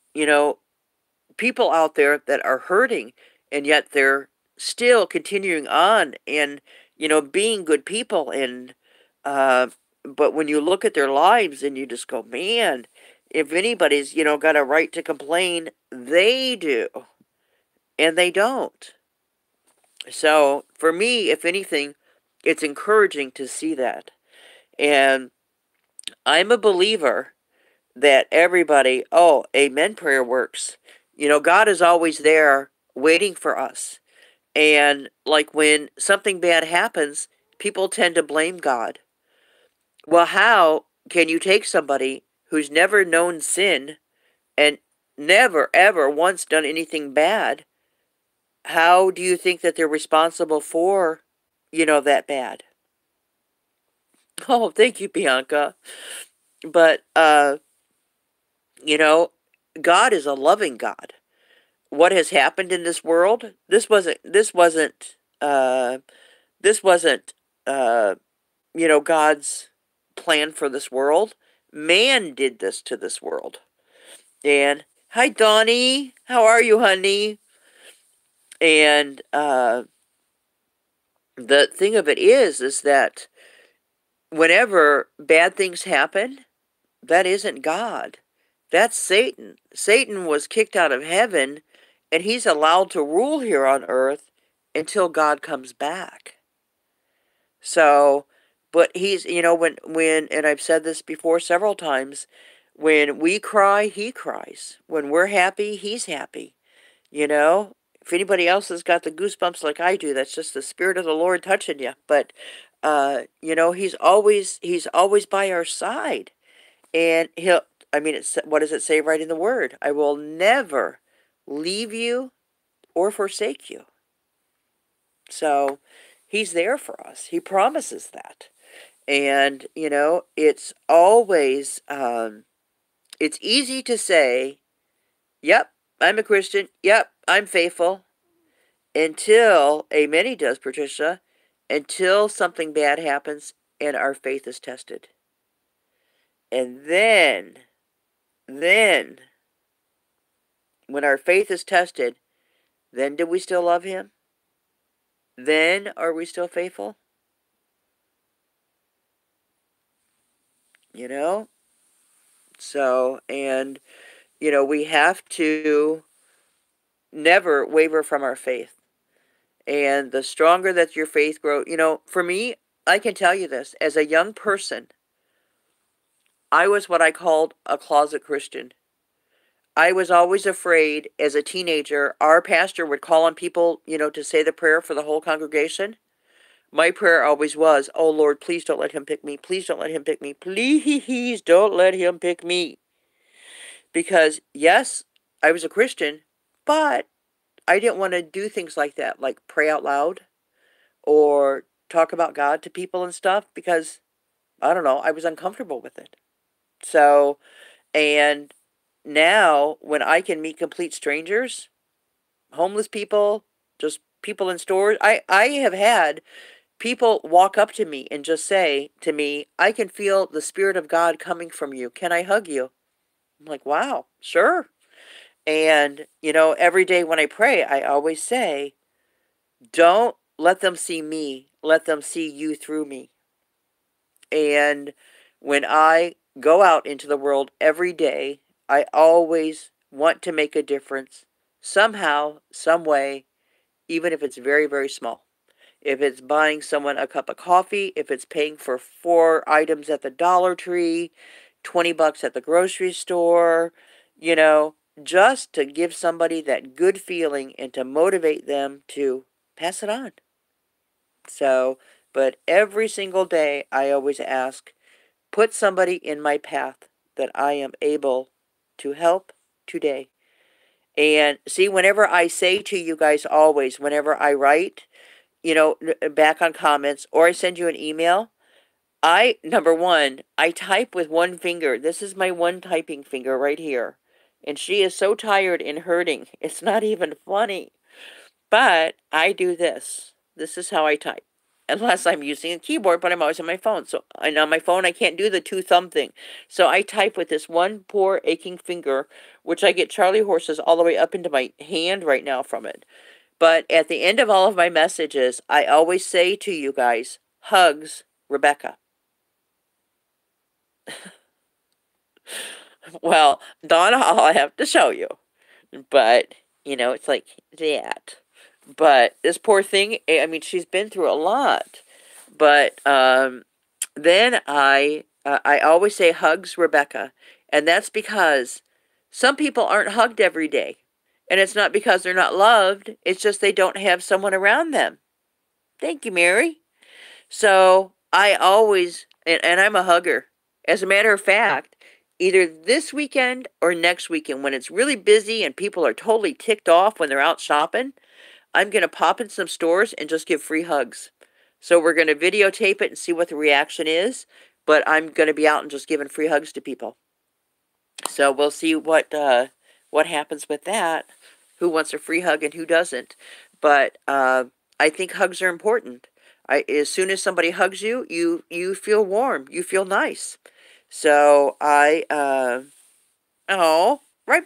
people out there that are hurting, and yet they're still continuing on and, being good people. And, but when you look at their lives and you just go, man, if anybody's, got a right to complain, they do. And they don't. So for me, if anything, it's encouraging to see that. And I'm a believer that everybody, amen, prayer works. God is always there waiting for us. And like when something bad happens, people tend to blame God. Well, how can you take somebody who's never known sin and never, ever once done anything bad? How do you think that they're responsible for, that bad? Oh, thank you, Bianca. But, God is a loving God. What has happened in this world? This wasn't, God's plan for this world. Man did this to this world. And hi, Donnie. How are you, honey? And the thing of it is that whenever bad things happen, that isn't God. That's Satan. Satan was kicked out of heaven, and he's allowed to rule here on earth until God comes back. So, but he's, when, and I've said this before several times, when we cry, he cries. When we're happy, he's happy. If anybody else has got the goosebumps like I do, that's just the Spirit of the Lord touching you. But, he's always by our side. And what does it say right in the word? I will never leave you or forsake you. So he's there for us. He promises that. And, it's always, it's easy to say, yep, I'm a Christian. Yep, I'm faithful. Until, amen, he does, Patricia, until something bad happens and our faith is tested. And then, when our faith is tested, then do we still love him? Then are we still faithful? So, and, we have to never waver from our faith. And the stronger that your faith grows, for me, I can tell you this. As a young person, I was what I called a closet Christian. I was always afraid as a teenager. Our pastor would call on people, to say the prayer for the whole congregation. My prayer always was, oh Lord, please don't let him pick me. Please don't let him pick me. Please don't let him pick me. Because, yes, I was a Christian, but I didn't want to do things like that, like pray out loud or talk about God to people and stuff, because, I don't know, I was uncomfortable with it. So, and now when I can meet complete strangers, homeless people, just people in stores, I have had people walk up to me and just say to me, I can feel the Spirit of God coming from you. Can I hug you? I'm like, wow, sure. And, every day when I pray, I always say, don't let them see me. Let them see you through me. And when I go out into the world every day, I always want to make a difference somehow, some way, even if it's very, very small. If it's buying someone a cup of coffee, if it's paying for 4 items at the Dollar Tree, $20 at the grocery store, just to give somebody that good feeling and to motivate them to pass it on. So, but every single day I always ask, put somebody in my path that I am able to help today. And see, whenever I say to you guys always, whenever I write, back on comments, or I send you an email, number one, I type with one finger. This is my one typing finger right here. And she is so tired and hurting. It's not even funny. But I do this. This is how I type. Unless I'm using a keyboard, but I'm always on my phone. So, and on my phone, I can't do the 2-thumb thing. So I type with this one poor aching finger, which I get Charlie horses all the way up into my hand right now from it. But at the end of all of my messages, I always say to you guys, hugs, Rebecca. Well, Donna, I'll have to show you. But, it's like that. But this poor thing, I mean, she's been through a lot. But then I always say hugs, Rebecca. And that's because some people aren't hugged every day. And it's not because they're not loved. It's just they don't have someone around them. Thank you, Mary. So I always, and I'm a hugger. As a matter of fact, either this weekend or next weekend, when it's really busy and people are totally ticked off when they're out shopping, I'm going to pop in some stores and just give free hugs. So we're going to videotape it and see what the reaction is, but I'm going to be out and just giving free hugs to people. So we'll see what happens with that, who wants a free hug and who doesn't. But I think hugs are important. As soon as somebody hugs you, you feel warm, you feel nice. So right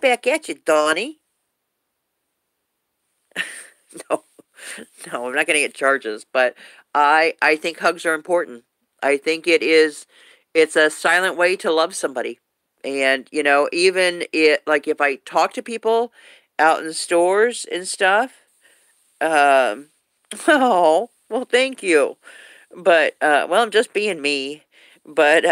back at you, Donnie. No, no, I'm not going to get charges, but I think hugs are important. I think it's a silent way to love somebody. And, even like if I talk to people out in stores and stuff, um, oh, well, thank you. But, well, I'm just being me. But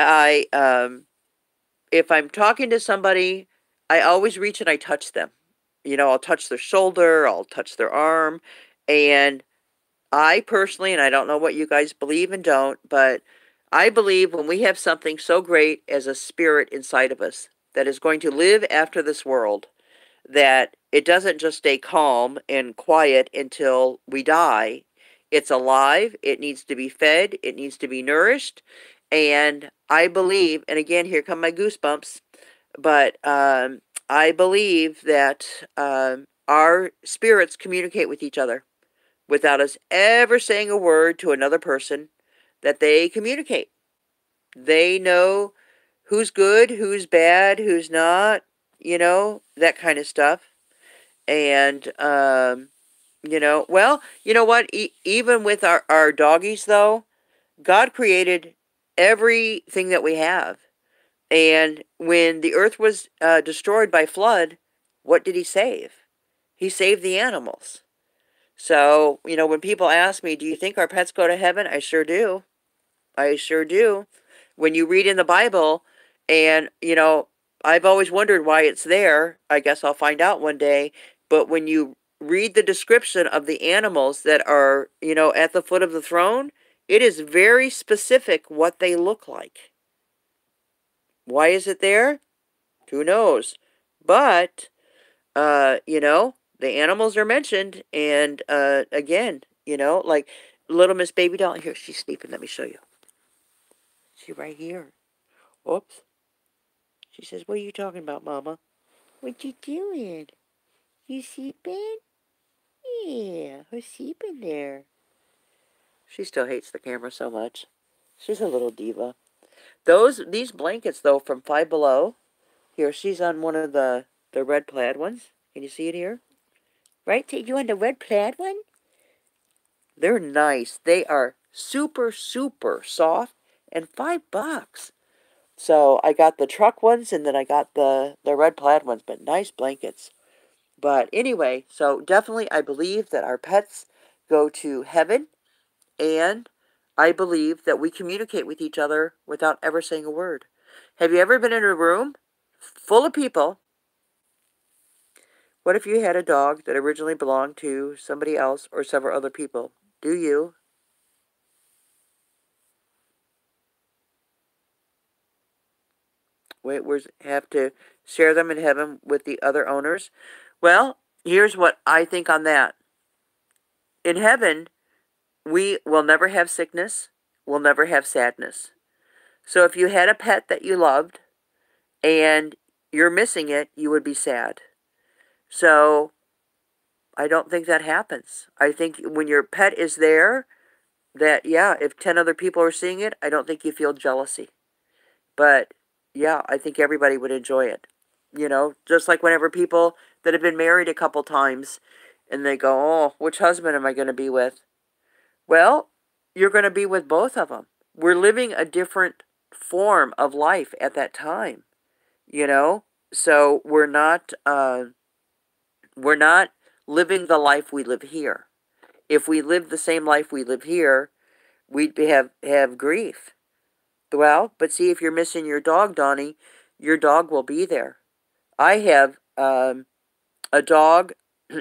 if I'm talking to somebody, I always reach and I touch them. I'll touch their shoulder, I'll touch their arm. And I personally, and I don't know what you guys believe and don't, but I believe when we have something so great as a spirit inside of us that is going to live after this world, that it doesn't just stay calm and quiet until we die. It's alive. It needs to be fed. It needs to be nourished. And I believe, and again, here come my goosebumps, but I believe that our spirits communicate with each other without us ever saying a word to another person, that they communicate. They know who's good, who's bad, who's not, that kind of stuff. And, well, you know what? Even with our doggies, though, God created everything that we have. And when the earth was destroyed by flood, what did he save? He saved the animals. So, when people ask me, do you think our pets go to heaven? I sure do. I sure do. When you read in the Bible, and, I've always wondered why it's there. I guess I'll find out one day. But when you read the description of the animals that are, at the foot of the throne, it is very specific what they look like. Why is it there? Who knows? But, the animals are mentioned. And, again, like little Miss Baby Doll. Here, she's sleeping. Let me show you. She right here. Oops. She says, what are you talking about, Mama? What you doing? You sleeping? Yeah, who's sleeping there? She still hates the camera so much. She's a little diva. These blankets, though, from Five Below. Here, she's on one of the red plaid ones. Can you see it here? Right? You on the red plaid one? They're nice. They are super, super soft. And $5. So I got the truck ones, and then I got the red plaid ones, but nice blankets. But anyway, so definitely I believe that our pets go to heaven, and I believe that we communicate with each other without ever saying a word. Have you ever been in a room full of people? What if you had a dog that originally belonged to somebody else or several other people? Do you have to share them in heaven with the other owners? Well, here's what I think on that. In heaven, we will never have sickness, we'll never have sadness. So if you had a pet that you loved and you're missing it, you would be sad. So I don't think that happens. I think when your pet is there, that, yeah, if 10 other people are seeing it, I don't think you feel jealousy. But, yeah, I think everybody would enjoy it. Just like whenever people that have been married a couple times and they go, oh, which husband am I going to be with? Well, you're going to be with both of them. We're living a different form of life at that time, So we're not living the life we live here. If we live the same life we live here, we'd have grief. Well, but see, if you're missing your dog, Donnie, your dog will be there. I have a dog.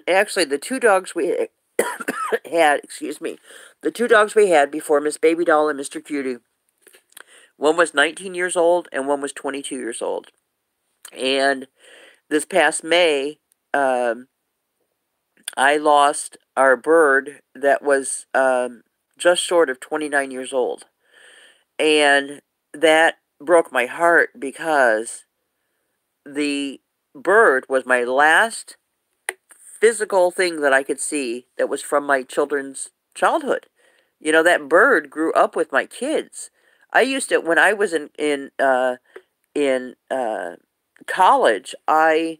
Actually, the two dogs we had, excuse me, the two dogs we had before Miss Baby Doll and Mr. Cutie. One was 19 years old and one was 22 years old. And this past May, I lost our bird that was just short of 29 years old. And that broke my heart because the bird was my last physical thing that I could see that was from my children's childhood. That bird grew up with my kids. I used to, when I was in college, I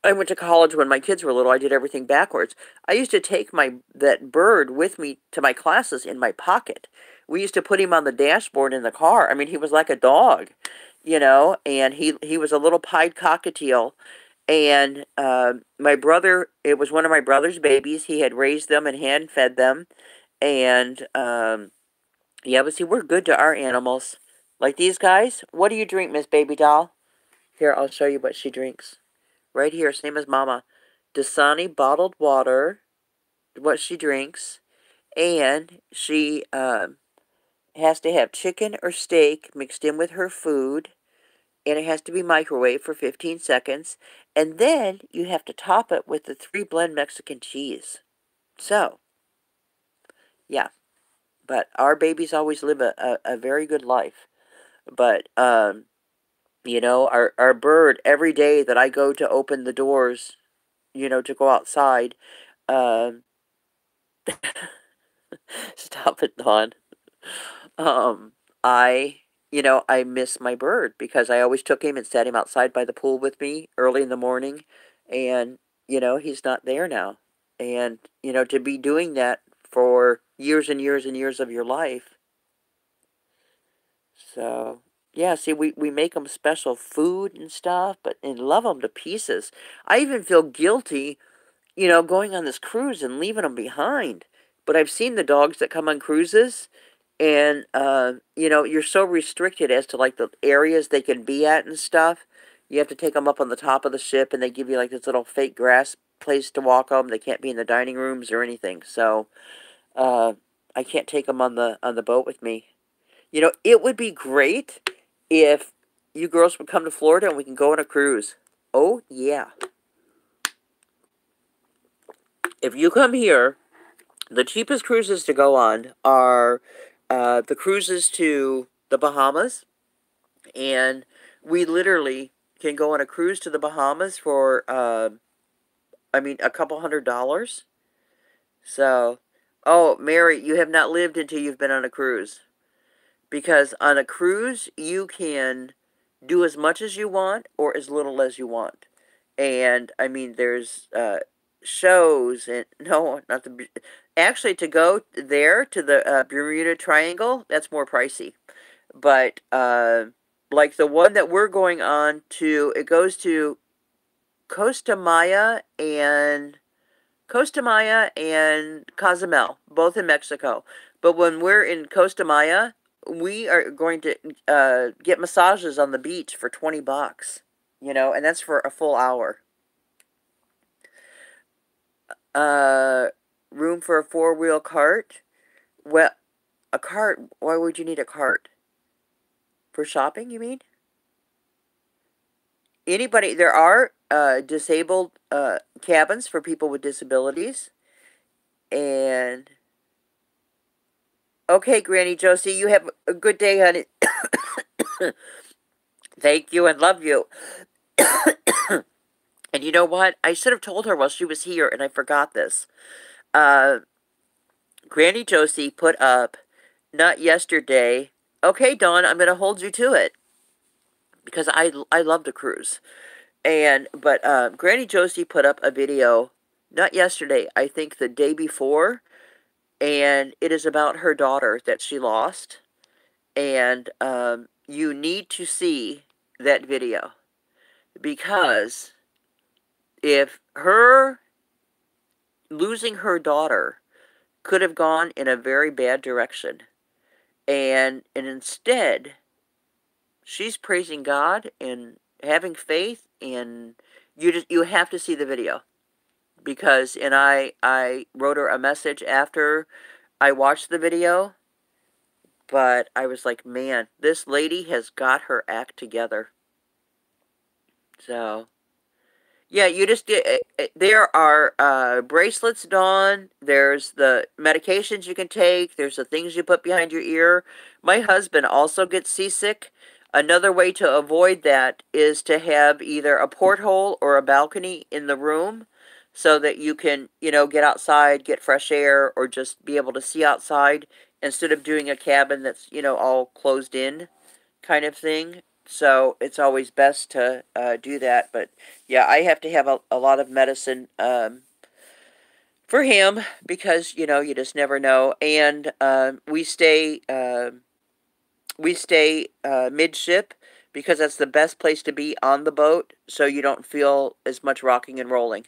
went to college when my kids were little. I did everything backwards. I used to take that bird with me to my classes in my pocket. We used to put him on the dashboard in the car. I mean, he was like a dog, and he was a little pied cockatiel. And my brother, it was one of my brother's babies. He had raised them and hand fed them. And yeah, but see, we're good to our animals. Like these guys. What do you drink, Miss Baby Doll? Here, I'll show you what she drinks. Right here, same as Mama. Dasani bottled water, what she drinks. And she has to have chicken or steak mixed in with her food, and it has to be microwaved for 15 seconds. And then you have to top it with the 3-blend Mexican cheese. So, yeah. But our babies always live a very good life. But, you know, our bird, every day that I go to open the doors, you know, to go outside, um, stop it, Dawn. Um, I, you know, I miss my bird because I always took him and set him outside by the pool with me early in the morning. And, you know, he's not there now. And, you know, to be doing that for years and years and years of your life. So, yeah, see, we make them special food and stuff, but and love them to pieces. I even feel guilty, you know, going on this cruise and leaving them behind. But I've seen the dogs that come on cruises, and you know, you're so restricted as to like the areas they can be at and stuff. You have to take them up on the top of the ship, and they give you like this little fake grass place to walk them. They can't be in the dining rooms or anything. So uh, I can't take them on the boat with me. You know, it would be great if you girls would come to Florida and we can go on a cruise. Oh yeah, if you come here. The cheapest cruises to go on are the cruises to the Bahamas, and we literally can go on a cruise to the Bahamas for, I mean, a couple $100. So, oh, Mary, you have not lived until you've been on a cruise. Because on a cruise, you can do as much as you want or as little as you want. And, I mean, there's shows and, no, not the, actually, to go there to the Bermuda Triangle, that's more pricey. But, like the one that we're going on to, it goes to Costa Maya and Cozumel, both in Mexico. But when we're in Costa Maya, we are going to get massages on the beach for $20, you know, and that's for a full hour. Room for a four-wheel cart. Well, a cart, why would you need a cart? For shopping, you mean? Anybody, there are disabled cabins for people with disabilities. And okay, Granny Josie, you have a good day, honey. Thank you and love you. And you know what? I should have told her while she was here, and I forgot this. Uh, Granny Josie put up, not yesterday. Okay, Dawn, I'm going to hold you to it because I love the cruise. But Granny Josie put up a video, not yesterday, I think the day before, and it is about her daughter that she lost. And you need to see that video because if her losing her daughter could have gone in a very bad direction, and instead she's praising God and having faith, and you have to see the video because and I wrote her a message after I watched the video, but I was like, man, this lady has got her act together. So yeah, you just there are bracelets, Dawn. There's the medications you can take. There's the things you put behind your ear. My husband also gets seasick. Another way to avoid that is to have either a porthole or a balcony in the room so that you can, you know, get outside, get fresh air, or just be able to see outside instead of doing a cabin that's, you know, all closed in kind of thing. So it's always best to do that. But yeah, I have to have a lot of medicine for him because, you know, you just never know. And we stay midship because that's the best place to be on the boat so you don't feel as much rocking and rolling.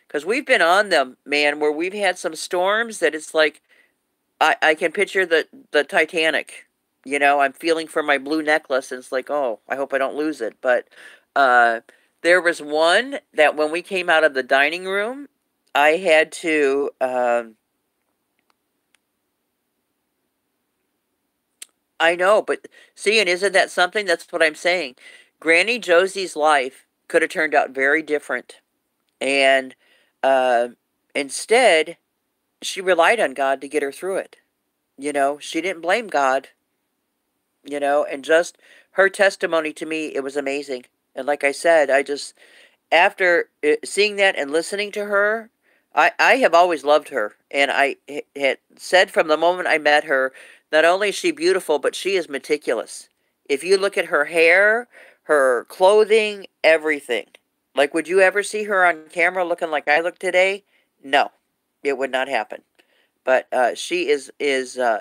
Because we've been on them, man, where we've had some storms that it's like I can picture the Titanic. You know, I'm feeling for my blue necklace, and it's like, oh, I hope I don't lose it. But uh, there was one that when we came out of the dining room, I had to I know, but see, and isn't that something? That's what I'm saying. Granny Josie's life could have turned out very different. And uh, instead, she relied on God to get her through it. You know, she didn't blame God, you know, and just her testimony to me, it was amazing. And like I said, I just, after seeing that and listening to her, I have always loved her. And I had said from the moment I met her, not only is she beautiful, but she is meticulous. If you look at her hair, her clothing, everything. Like, would you ever see her on camera looking like I look today? No, it would not happen. But she is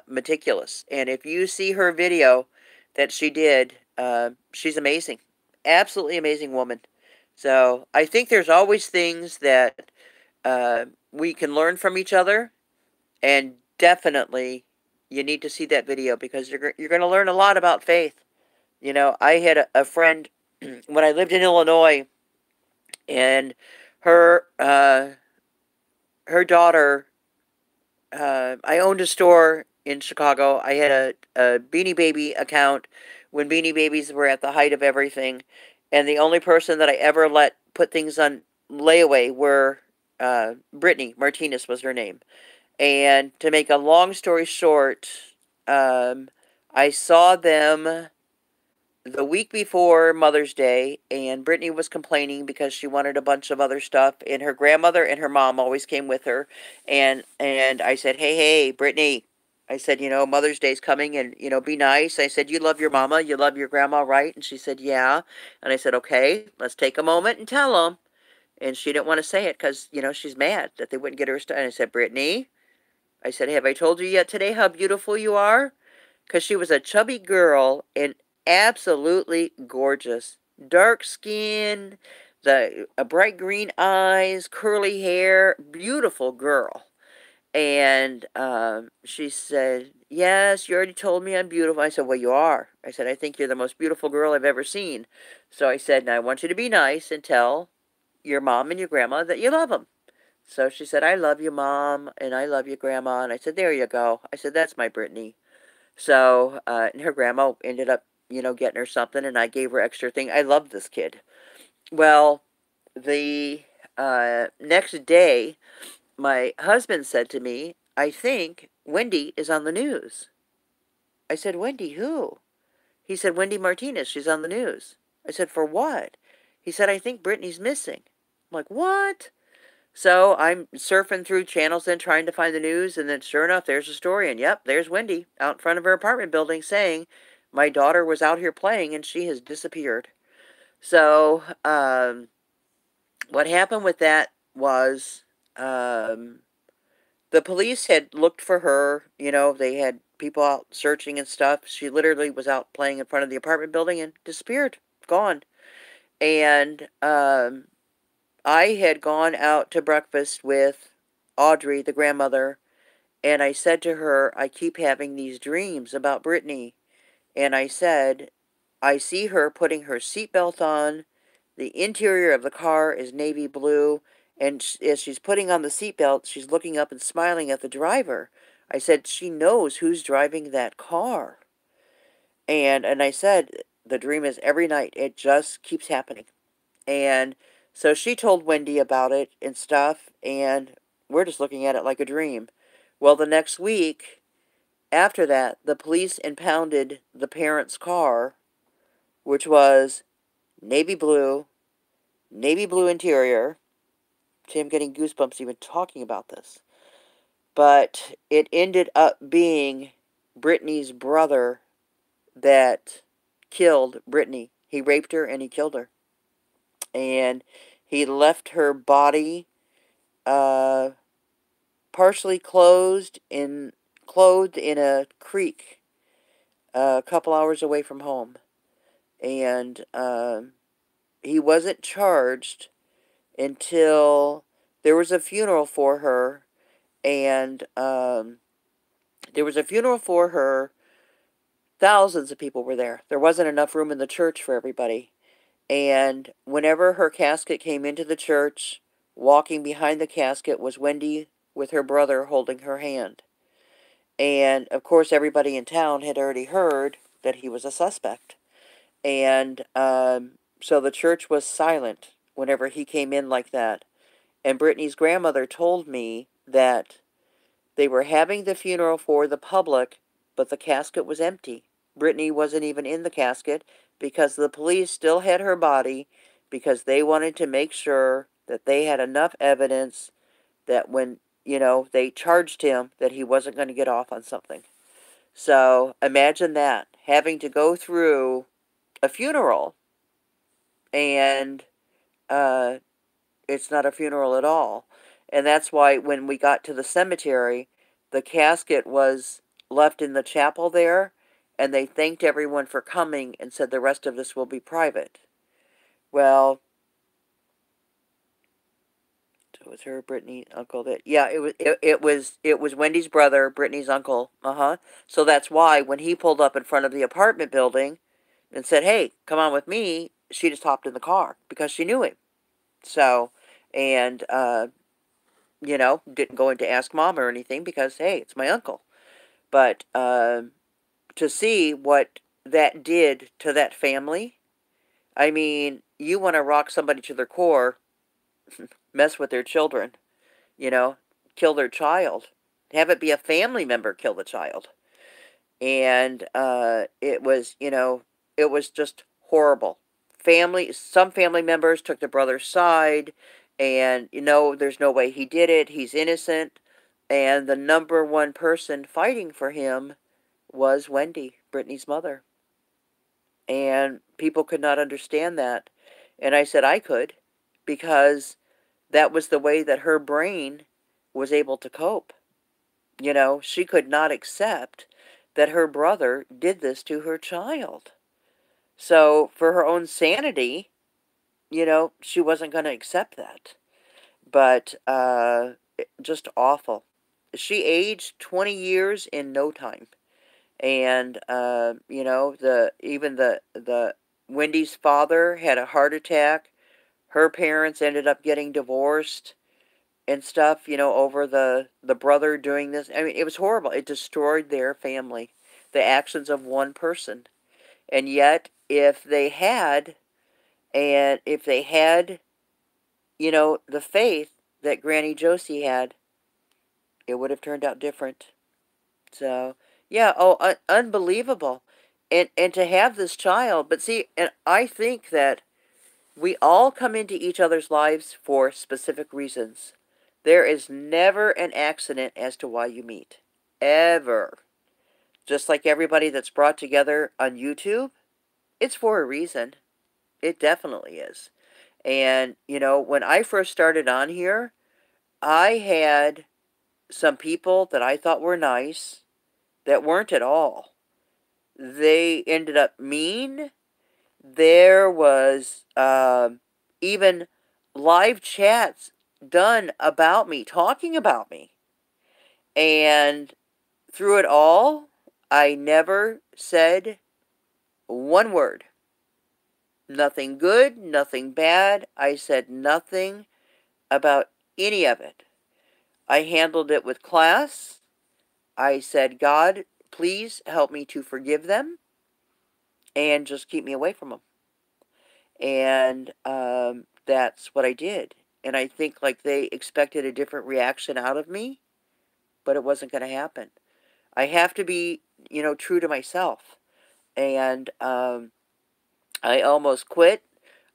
meticulous. And if you see her video that she did, she's amazing. Absolutely amazing woman. So I think there's always things that we can learn from each other, and definitely you need to see that video because you're going to learn a lot about faith. You know, I had a friend when I lived in Illinois, and her her daughter. I owned a store in Chicago. I had a Beanie Baby account when Beanie Babies were at the height of everything, and the only person that I ever let put things on layaway were Brittany Martinez was her name. And to make a long story short, I saw them the week before Mother's Day, and Brittany was complaining because she wanted a bunch of other stuff, and her grandmother and her mom always came with her, and I said, hey, Brittany, I said, you know, Mother's Day's coming, and, you know, be nice. I said, you love your mama, you love your grandma, right? And she said, yeah. And I said, okay, let's take a moment and tell them. And she didn't want to say it because, you know, she's mad that they wouldn't get her stuff. And I said, Brittany, I said, have I told you yet today how beautiful you are? Because she was a chubby girl and absolutely gorgeous. Dark skin, the bright green eyes, curly hair, beautiful girl. And she said, yes, you already told me I'm beautiful. I said, well, you are. I said, I think you're the most beautiful girl I've ever seen. So I said, now I want you to be nice and tell your mom and your grandma that you love them. So she said, I love you, Mom, and I love you, Grandma. And I said, there you go. I said, that's my Brittany. So, and her grandma ended up, you know, getting her something, and I gave her extra thing. I love this kid. Well, the next day, my husband said to me, I think Wendy is on the news. I said, Wendy, who? He said, Wendy Martinez, she's on the news. I said, for what? He said, I think Brittany's missing. I'm like, what? So I'm surfing through channels and trying to find the news, and then sure enough, there's a story, and yep, there's Wendy out in front of her apartment building saying, my daughter was out here playing and she has disappeared. So what happened with that was the police had looked for her. You know, they had people out searching and stuff. She literally was out playing in front of the apartment building and disappeared, gone. And I had gone out to breakfast with Audrey, the grandmother, and I said to her, I keep having these dreams about Brittany. And I said, I see her putting her seatbelt on. The interior of the car is navy blue. And as she's putting on the seatbelt, she's looking up and smiling at the driver. I said, she knows who's driving that car. And I said, the dream is every night. It just keeps happening. And so she told Wendy about it and stuff, and we're just looking at it like a dream. Well, the next week, after that, the police impounded the parents' car, which was navy blue interior. See, I'm getting goosebumps even talking about this. But it ended up being Brittany's brother that killed Brittany. He raped her and he killed her. And he left her body uh, partially clothed in a creek a couple hours away from home. And he wasn't charged until there was a funeral for her. And there was a funeral for her. Thousands of people were there. There wasn't enough room in the church for everybody. And whenever her casket came into the church, walking behind the casket was Wendy with her brother holding her hand. And of course, everybody in town had already heard that he was a suspect. And so the church was silent whenever he came in like that. And Brittany's grandmother told me that they were having the funeral for the public, but the casket was empty. Brittany wasn't even in the casket because the police still had her body because they wanted to make sure that they had enough evidence that when, they charged him that he wasn't going to get off on something. So imagine that, having to go through a funeral and it's not a funeral at all. And that's why when we got to the cemetery, the casket was left in the chapel there, and they thanked everyone for coming and said the rest of this will be private. Well, it was her, Brittany, uncle. It was Wendy's brother, Brittany's uncle. So that's why when he pulled up in front of the apartment building and said, "Hey, come on with me," she just hopped in the car because she knew him. So, and didn't go in to ask mom or anything because, hey, it's my uncle. But to see what that did to that family, I mean, you want to rock somebody to their core, mess with their children, kill their child, have it be a family member kill the child. And it was just horrible. Some family members took the brother's side, and there's no way he did it. He's innocent. And the number one person fighting for him was Wendy, Brittany's mother. And people could not understand that. And I said I could, because that was the way that her brain was able to cope. She could not accept that her brother did this to her child. So for her own sanity, she wasn't going to accept that. But just awful. She aged 20 years in no time. And the Wendy's father had a heart attack. Her parents ended up getting divorced and stuff, over the brother doing this. I mean, it was horrible. It destroyed their family, the actions of one person. And yet, if they had, the faith that Granny Josie had, it would have turned out different. So, yeah, unbelievable. And to have this child, but see, and I think that we all come into each other's lives for specific reasons. There is never an accident as to why you meet. Ever. Just like everybody that's brought together on YouTube, it's for a reason. It definitely is. And, when I first started on here, I had some people that I thought were nice that weren't at all. They ended up mean. There was even live chats done about me, talking about me. And through it all, I never said one word. Nothing good, nothing bad. I said nothing about any of it. I handled it with class. I said, God, please help me to forgive them and just keep me away from them. And that's what I did. And I think like they expected a different reaction out of me, but it wasn't going to happen. I have to be, true to myself. And I almost quit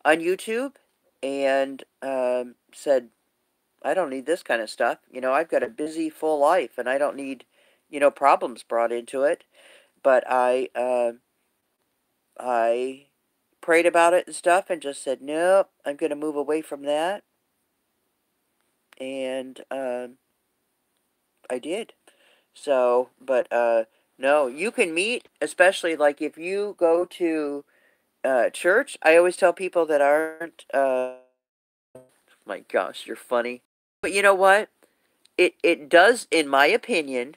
on YouTube and said, I don't need this kind of stuff. I've got a busy, full life, and I don't need, problems brought into it. But I prayed about it and stuff and just said, nope, I'm going to move away from that. And I did. So, but no, you can meet, especially like if you go to church. I always tell people that aren't, my gosh, you're funny. But you know what? It does, in my opinion,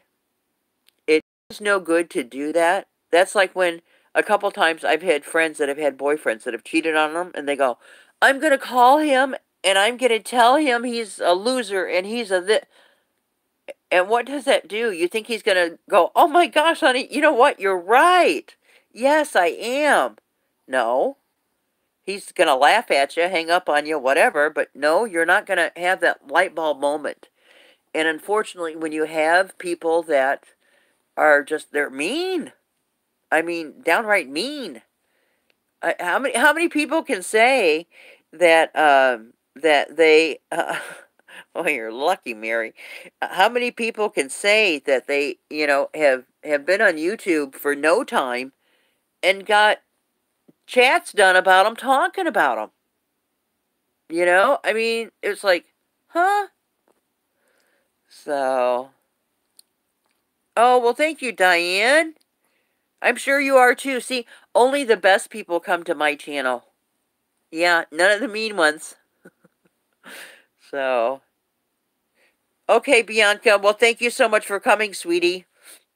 it does no good to do that. That's like when a couple times I've had friends that have had boyfriends that have cheated on them, and they go, I'm going to call him, and I'm going to tell him he's a loser, and he's a And what does that do? You think he's going to go, oh my gosh, honey, you know what? You're right. Yes, I am. No. He's going to laugh at you, hang up on you, whatever. But no, you're not going to have that light bulb moment. And unfortunately, when you have people that are just, they're mean. I mean, downright mean. How many people can say that that they oh, you're lucky, Mary. How many people can say that they, have been on YouTube for no time and got chats done about them talking about them? I mean, it's like, huh? So, oh, well, thank you, Diane. I'm sure you are too. See, only the best people come to my channel. Yeah, none of the mean ones. So, okay, Bianca. Well, thank you so much for coming, sweetie.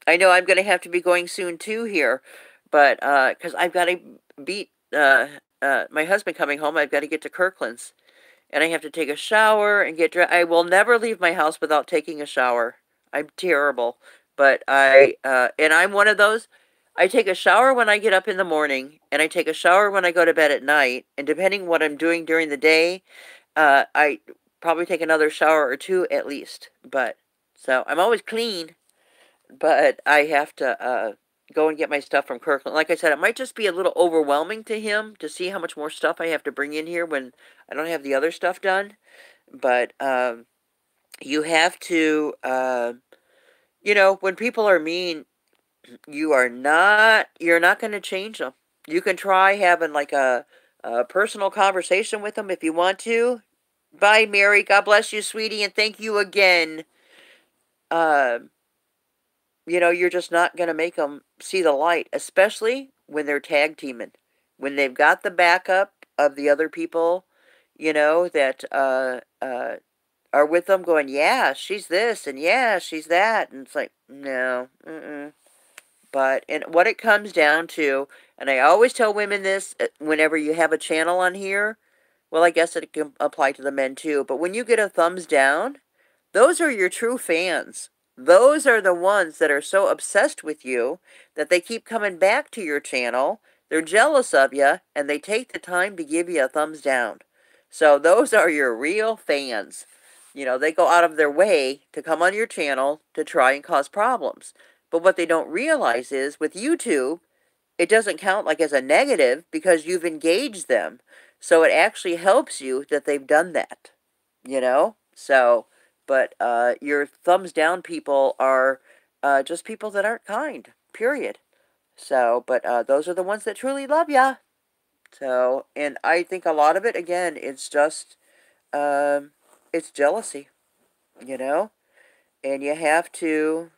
I know I'm going to have to be going soon too here, but because I've got to beat my husband coming home, I've got to get to Kirkland's, and I have to take a shower and get dressed. I will never leave my house without taking a shower. I'm terrible, but and I'm one of those. I take a shower when I get up in the morning, and I take a shower when I go to bed at night, and depending what I'm doing during the day, I probably take another shower or two at least. But so I'm always clean, but I have to go and get my stuff from Kirkland. Like I said, it might just be a little overwhelming to him to see how much more stuff I have to bring in here when I don't have the other stuff done. But you have to, when people are mean, you're not going to change them. You can try having like a personal conversation with them if you want to. Bye, Mary. God bless you, sweetie, and thank you again. Uh, you're just not going to make them see the light, especially when they're tag teaming. When they've got the backup of the other people, that are with them going, yeah, she's this, and yeah, she's that. And it's like, no, mm-mm. But, and what it comes down to, and I always tell women this whenever you have a channel on here, well, I guess it can apply to the men too, but when you get a thumbs down, those are your true fans. Those are the ones that are so obsessed with you that they keep coming back to your channel. They're jealous of you, and they take the time to give you a thumbs down. So those are your real fans. They go out of their way to come on your channel to try and cause problems. But what they don't realize is with YouTube, it doesn't count like as a negative because you've engaged them. So it actually helps you that they've done that. So, but your thumbs down people are just people that aren't kind, period. So, but those are the ones that truly love ya. So, and I think a lot of it, again, it's jealousy, you know? And you have to...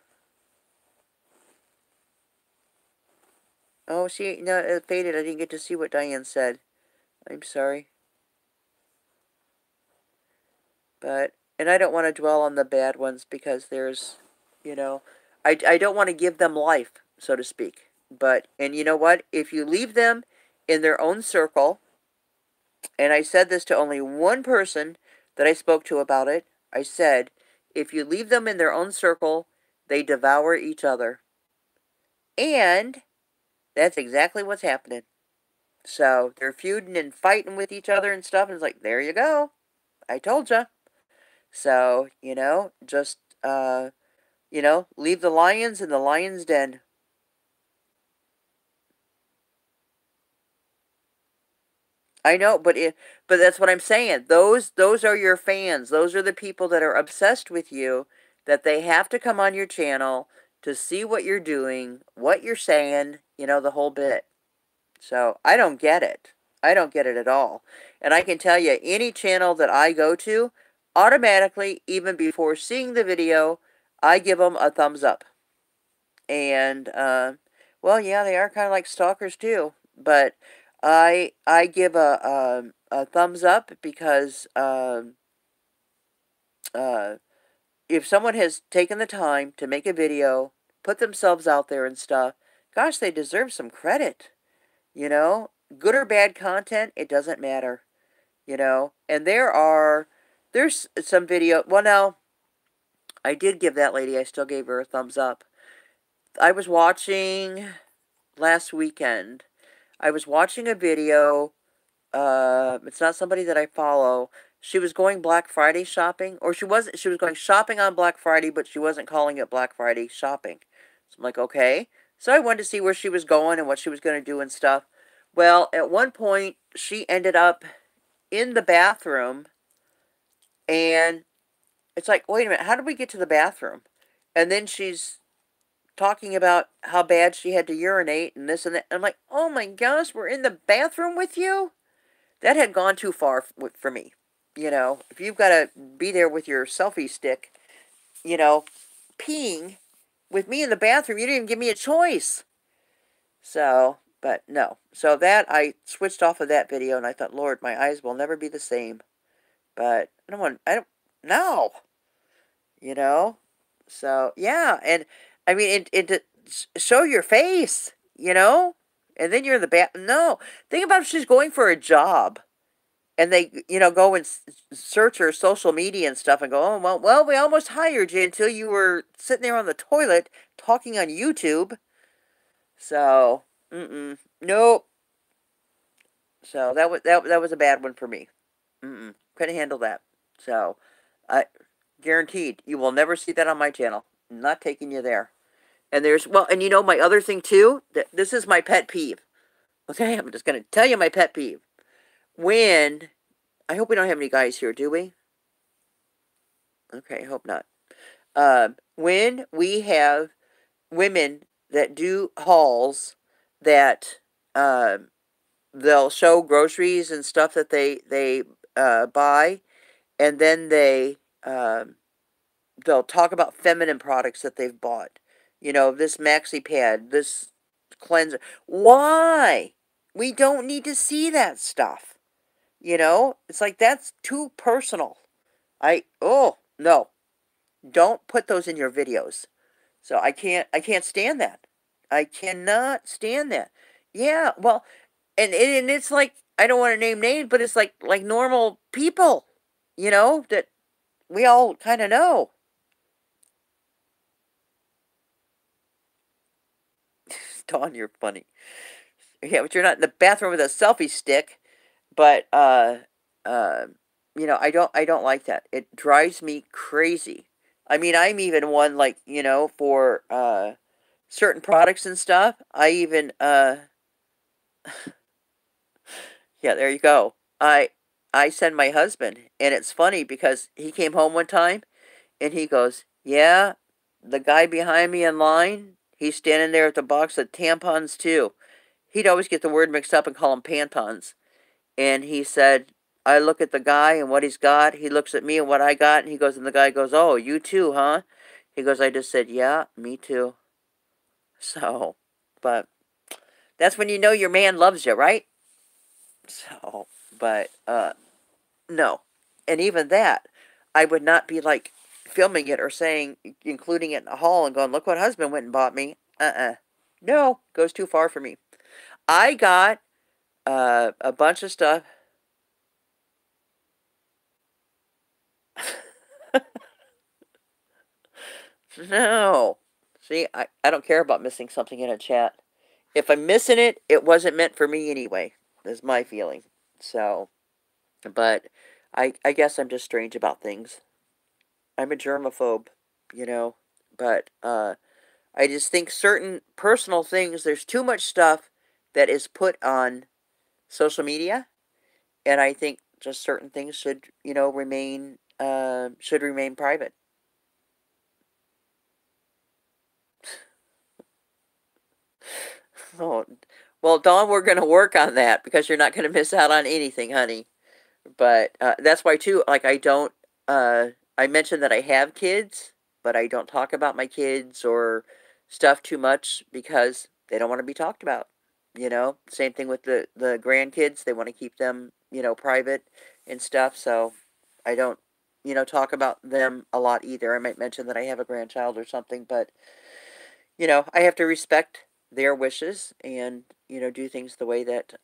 Oh, see, no, it faded. I didn't get to see what Diane said. I'm sorry. But, and I don't want to dwell on the bad ones because there's, I don't want to give them life, so to speak. But, and you know what? If you leave them in their own circle, and I said this to only one person that I spoke to about it, I said, if you leave them in their own circle, they devour each other. And that's exactly what's happening. So they're feuding and fighting with each other and stuff, and it's like, there you go. I told you. So, just, leave the lions in the lion's den. I know, but that's what I'm saying. Those are your fans. Those are the people that are obsessed with you, that they have to come on your channel to see what you're doing, what you're saying, the whole bit. So I don't get it. I don't get it at all. And I can tell you, any channel that I go to, automatically, even before seeing the video, I give them a thumbs up. And, well, yeah, they are kind of like stalkers too. But I give a thumbs up because if someone has taken the time to make a video, put themselves out there and stuff, gosh, they deserve some credit. Good or bad content, it doesn't matter. And there's some video. Well, now, I did give that lady, I still gave her a thumbs up. I was watching last weekend. I was watching a video. It's not somebody that I follow. She was going Black Friday shopping, or she wasn't. She was going shopping on Black Friday, but she wasn't calling it Black Friday shopping. So I'm like, okay. So I wanted to see where she was going and what she was going to do and stuff. Well, at one point, she ended up in the bathroom, and it's like, wait a minute, how did we get to the bathroom? And then she's talking about how bad she had to urinate and this and that. I'm like, oh my gosh, we're in the bathroom with you? That had gone too far for me. You know, if you've got to be there with your selfie stick, you know, peeing with me in the bathroom, you didn't even give me a choice. So, but no. So that, I switched off of that video and I thought, Lord, my eyes will never be the same. But no. You know? So, yeah. And, I mean, it show your face, you know? And then you're in the bath. No. Think about if she's going for a job. And they, you know, go and search her social media and stuff and go, oh, well, we almost hired you until you were sitting there on the toilet talking on YouTube. So, nope. So that was a bad one for me. Couldn't handle that. So, I guaranteed you will never see that on my channel. I'm not taking you there. And and you know, my other thing too, this is my pet peeve. Okay, I'm just going to tell you my pet peeve. When, I hope we don't have any guys here, do we? Okay, hope not. When we have women that do hauls that they'll show groceries and stuff that they buy, and then they'll talk about feminine products that they've bought. You know, this maxi pad, this cleanser. Why? We don't need to see that stuff. You know, it's like that's too personal. No. Don't put those in your videos. So I can't stand that. I cannot stand that. Yeah, well, and it's like, I don't want to name names, but it's like normal people, you know, that we all kind of know. Dawn, you're funny. Yeah, but you're not in the bathroom with a selfie stick. But uh, you know, I don't like that. It drives me crazy. I mean, I'm even one, like, you know, for certain products and stuff. I even yeah, there you go. I send my husband, and it's funny because he came home one time and he goes, "Yeah, the guy behind me in line, he's standing there with the box of tampons too." He'd always get the word mixed up and call them pantons. And he said, I look at the guy and what he's got. He looks at me and what I got. And he goes, and the guy goes, "Oh, you too, huh?" He goes, I just said, "Yeah, me too." So, but that's when you know your man loves you, right? So, but, no. And even that, I would not be like filming it or saying, including it in a haul and going, "Look what husband went and bought me." No, goes too far for me. I got a bunch of stuff. No. See, I don't care about missing something in a chat. If I'm missing it, it wasn't meant for me anyway. Is my feeling. So, but I guess I'm just strange about things. I'm a germaphobe, you know. But I just think certain personal things, there's too much stuff that is put on social media, and I think just certain things should, you know, remain private. Oh, well, Dawn, we're going to work on that because you're not going to miss out on anything, honey. But that's why, too, like, I mentioned that I have kids, but I don't talk about my kids or stuff too much because they don't want to be talked about. You know, same thing with the grandkids. They want to keep them, you know, private and stuff. So I don't, you know, talk about them a lot either. I might mention that I have a grandchild or something, but you know, I have to respect their wishes and, you know, do things the way that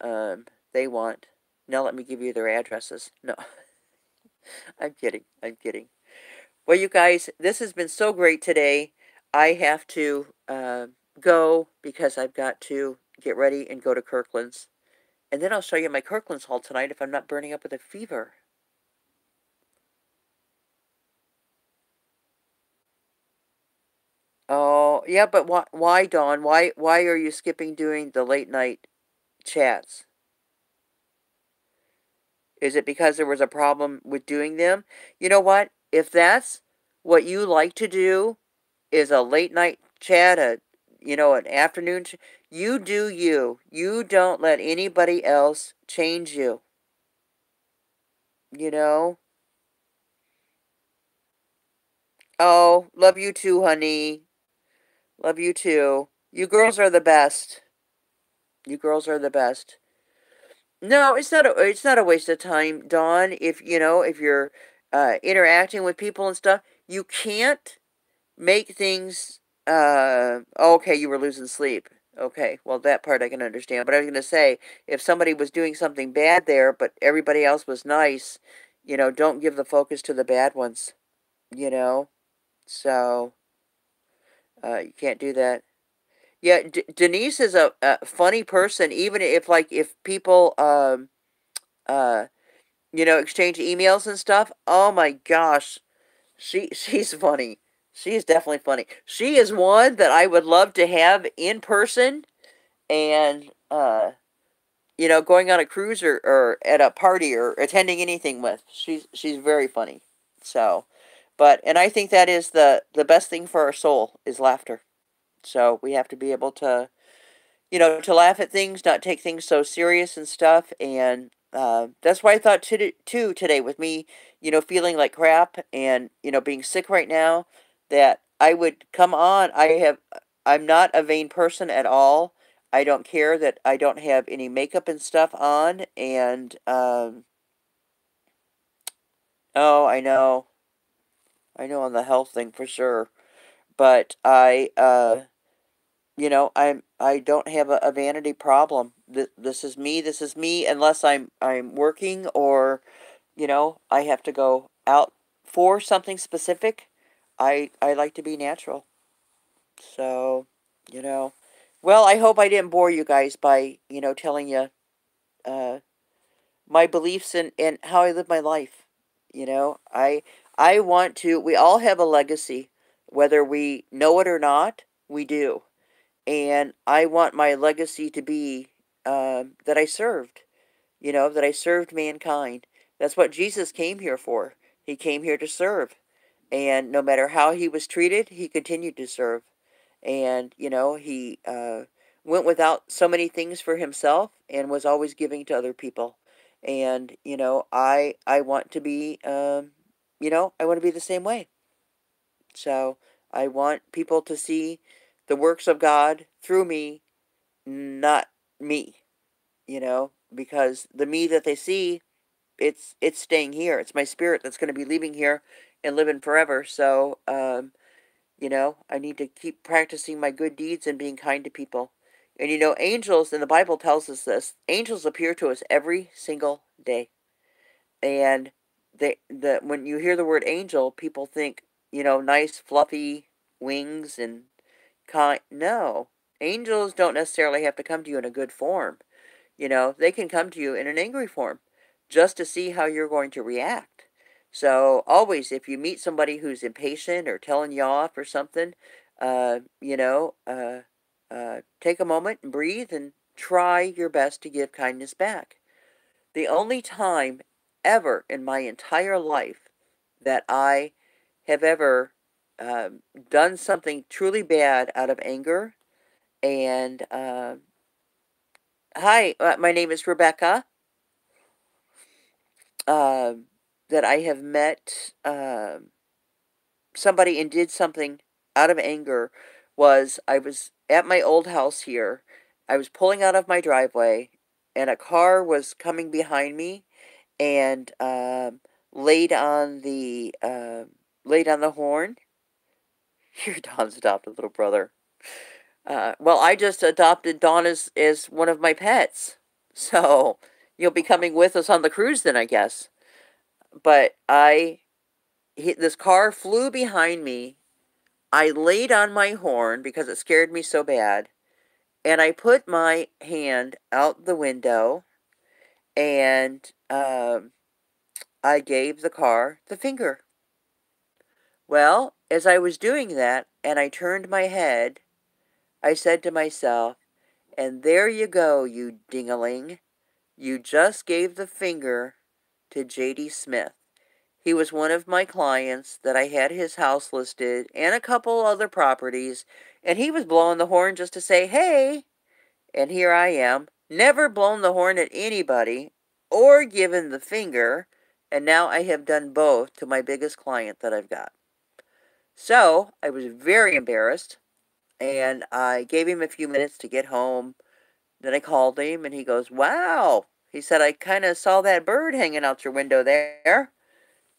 they want. Now let me give you their addresses. No, I'm kidding. I'm kidding. Well, you guys, this has been so great today. I have to go because I've got to get ready and go to Kirkland's. And then I'll show you my Kirkland's haul tonight if I'm not burning up with a fever. Oh, yeah, but why, Dawn? Why are you skipping doing the late night chats? Is it because there was a problem with doing them? You know what? If that's what you like to do, is a late night chat, an afternoon, you do you. You don't let anybody else change you. You know? Oh, love you too, honey. Love you too. You girls are the best. You girls are the best. No, it's not a waste of time, Dawn. If you're interacting with people and stuff, you can't make things okay, you were losing sleep. Okay, well that part I can understand. But I was gonna say, if somebody was doing something bad there, but everybody else was nice, don't give the focus to the bad ones. You know, so you can't do that. Yeah, Denise is a funny person. Even if people uh exchange emails and stuff. Oh my gosh, she's funny. She is definitely funny. She is one that I would love to have in person and going on a cruise or at a party or attending anything with. She's very funny. So, and I think that is the best thing for our soul is laughter. So we have to be able to laugh at things, not take things so serious and stuff. And that's why I thought too today with me, feeling like crap and being sick right now, that I would come on. I'm not a vain person at all. I don't care that I don't have any makeup and stuff on, and oh, I know on the health thing for sure, but I don't have a vanity problem. This is me. This is me. Unless I'm working or I have to go out for something specific. I like to be natural. So you know, well, I hope I didn't bore you guys by telling you uh, my beliefs and how I live my life. I want to. We all have a legacy, whether we know it or not. We do. And I want my legacy to be that I served, that I served mankind. That's what Jesus came here for. He came here to serve. And no matter how he was treated, he continued to serve. And, he went without so many things for himself and was always giving to other people. And, I want to be, I want to be the same way. So I want people to see the works of God through me, not me, because the me that they see, it's staying here. It's my spirit that's going to be leaving here and living forever. So, I need to keep practicing my good deeds and being kind to people. And angels, and the Bible tells us this, angels appear to us every single day. And when you hear the word angel, people think, nice fluffy wings and kind. No, angels don't necessarily have to come to you in a good form. They can come to you in an angry form just to see how you're going to react. So always, if you meet somebody who's impatient or telling you off or something, uh, you know, uh, take a moment and breathe and try your best to give kindness back. The only time ever in my entire life that I have ever done something truly bad out of anger and hi, my name is Rebecca. Uh, that I have met somebody and did something out of anger was I was at my old house here. I was pulling out of my driveway, and a car was coming behind me and laid on the horn. Your Don's adopted little brother. Well, I just adopted Dawn as one of my pets. So you'll be coming with us on the cruise then, I guess. But this car flew behind me. I laid on my horn because it scared me so bad. And I put my hand out the window and I gave the car the finger. Well, as I was doing that and I turned my head, I said to myself, and there you go, you dingaling. You just gave the finger to J.D. Smith. He was one of my clients that I had his house listed and a couple other properties, and he was blowing the horn just to say, hey, and here I am, never blown the horn at anybody or given the finger, and now I have done both to my biggest client that I've got. So I was very embarrassed, and I gave him a few minutes to get home. Then I called him, and he goes, wow. He said, I kind of saw that bird hanging out your window there.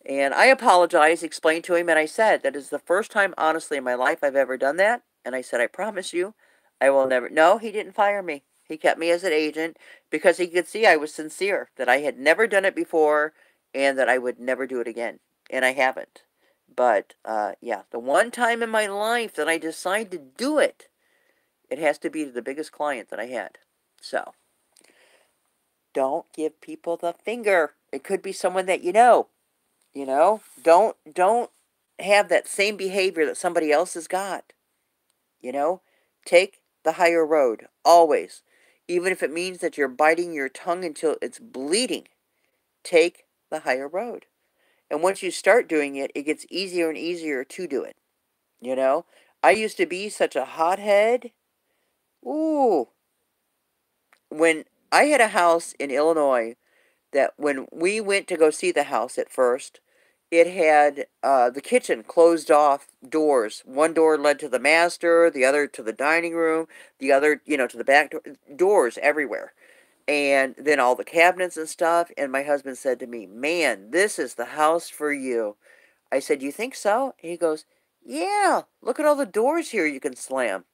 And I apologized, explained to him, and I said, that is the first time, honestly, in my life I've ever done that. And I said, I promise you, I will never. No, he didn't fire me. He kept me as an agent because he could see I was sincere, that I had never done it before, and that I would never do it again. And I haven't. But, yeah, the one time in my life that I decided to do it, it has to be to the biggest client that I had. So, don't give people the finger. It could be someone that you know. You know, don't have that same behavior that somebody else has got. You know, take the higher road, always. Even if it means that you're biting your tongue until it's bleeding, take the higher road. And once you start doing it, it gets easier and easier to do it. You know, I used to be such a hothead. Ooh. When I had a house in Illinois that when we went to go see the house at first, it had the kitchen closed off doors. One door led to the master, the other to the dining room, the other, you know, to the back door, doors everywhere. And then all the cabinets and stuff. And my husband said to me, man, this is the house for you. I said, you think so? And he goes, yeah, look at all the doors here you can slam.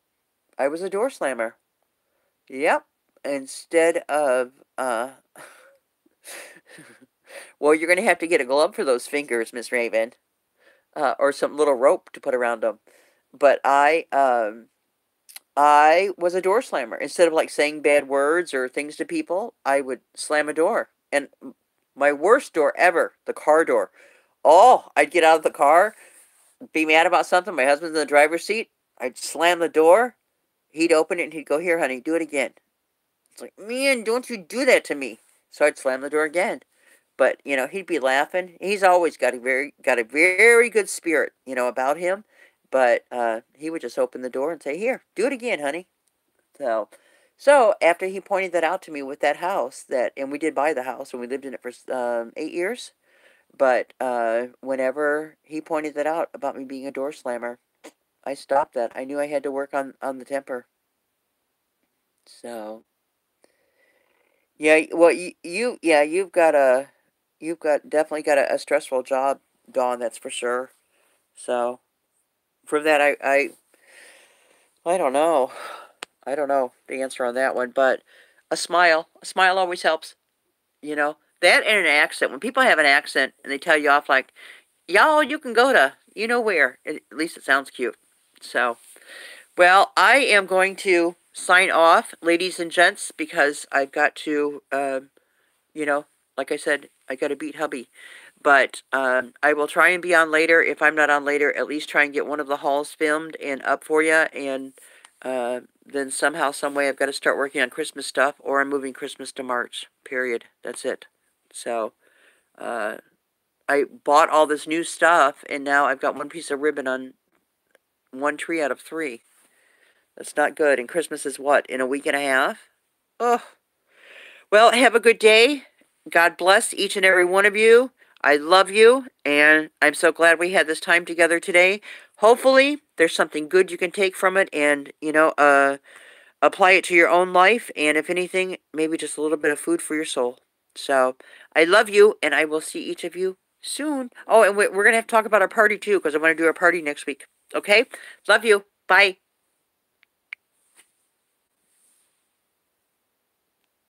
I was a door slammer. Yep. Instead of, well, you're going to have to get a glove for those fingers, Miss Raven. Or some little rope to put around them. But I was a door slammer. Instead of like saying bad words or things to people, I would slam a door. And my worst door ever, the car door. Oh, I'd get out of the car, be mad about something. My husband's in the driver's seat. I'd slam the door. He'd open it and he'd go, here, honey, do it again. It's like, man, don't you do that to me. So I'd slam the door again. But, you know, he'd be laughing. He's always got a very good spirit, you know, about him. But he would just open the door and say, here, do it again, honey. So after he pointed that out to me with that house, and we did buy the house, and we lived in it for 8 years. But whenever he pointed that out about me being a door slammer, I stopped that. I knew I had to work on the temper. So, yeah, well, you've definitely got a stressful job, Dawn, that's for sure. So, from that, I don't know. I don't know the answer on that one, but a smile always helps, you know. That and an accent. When people have an accent and they tell you off like, y'all, you can go to, you know where. At least it sounds cute. So, well, I am going to sign off, ladies and gents, because I've got to, you know, like I said, I got to beat hubby. But I will try and be on later. If I'm not on later, at least try and get one of the hauls filmed and up for you. And then somehow, some way, I've got to start working on Christmas stuff, or I'm moving Christmas to March, period. That's it. So I bought all this new stuff, and now I've got one piece of ribbon on one tree out of 3. That's not good. And Christmas is what, in a week and a half? Oh. Well, have a good day. God bless each and every one of you. I love you, and I'm so glad we had this time together today. Hopefully, there's something good you can take from it and, you know, apply it to your own life. And if anything, maybe just a little bit of food for your soul. So, I love you, and I will see each of you soon. Oh, and we're going to have to talk about our party, too, because I want to do our party next week. Okay? Love you. Bye.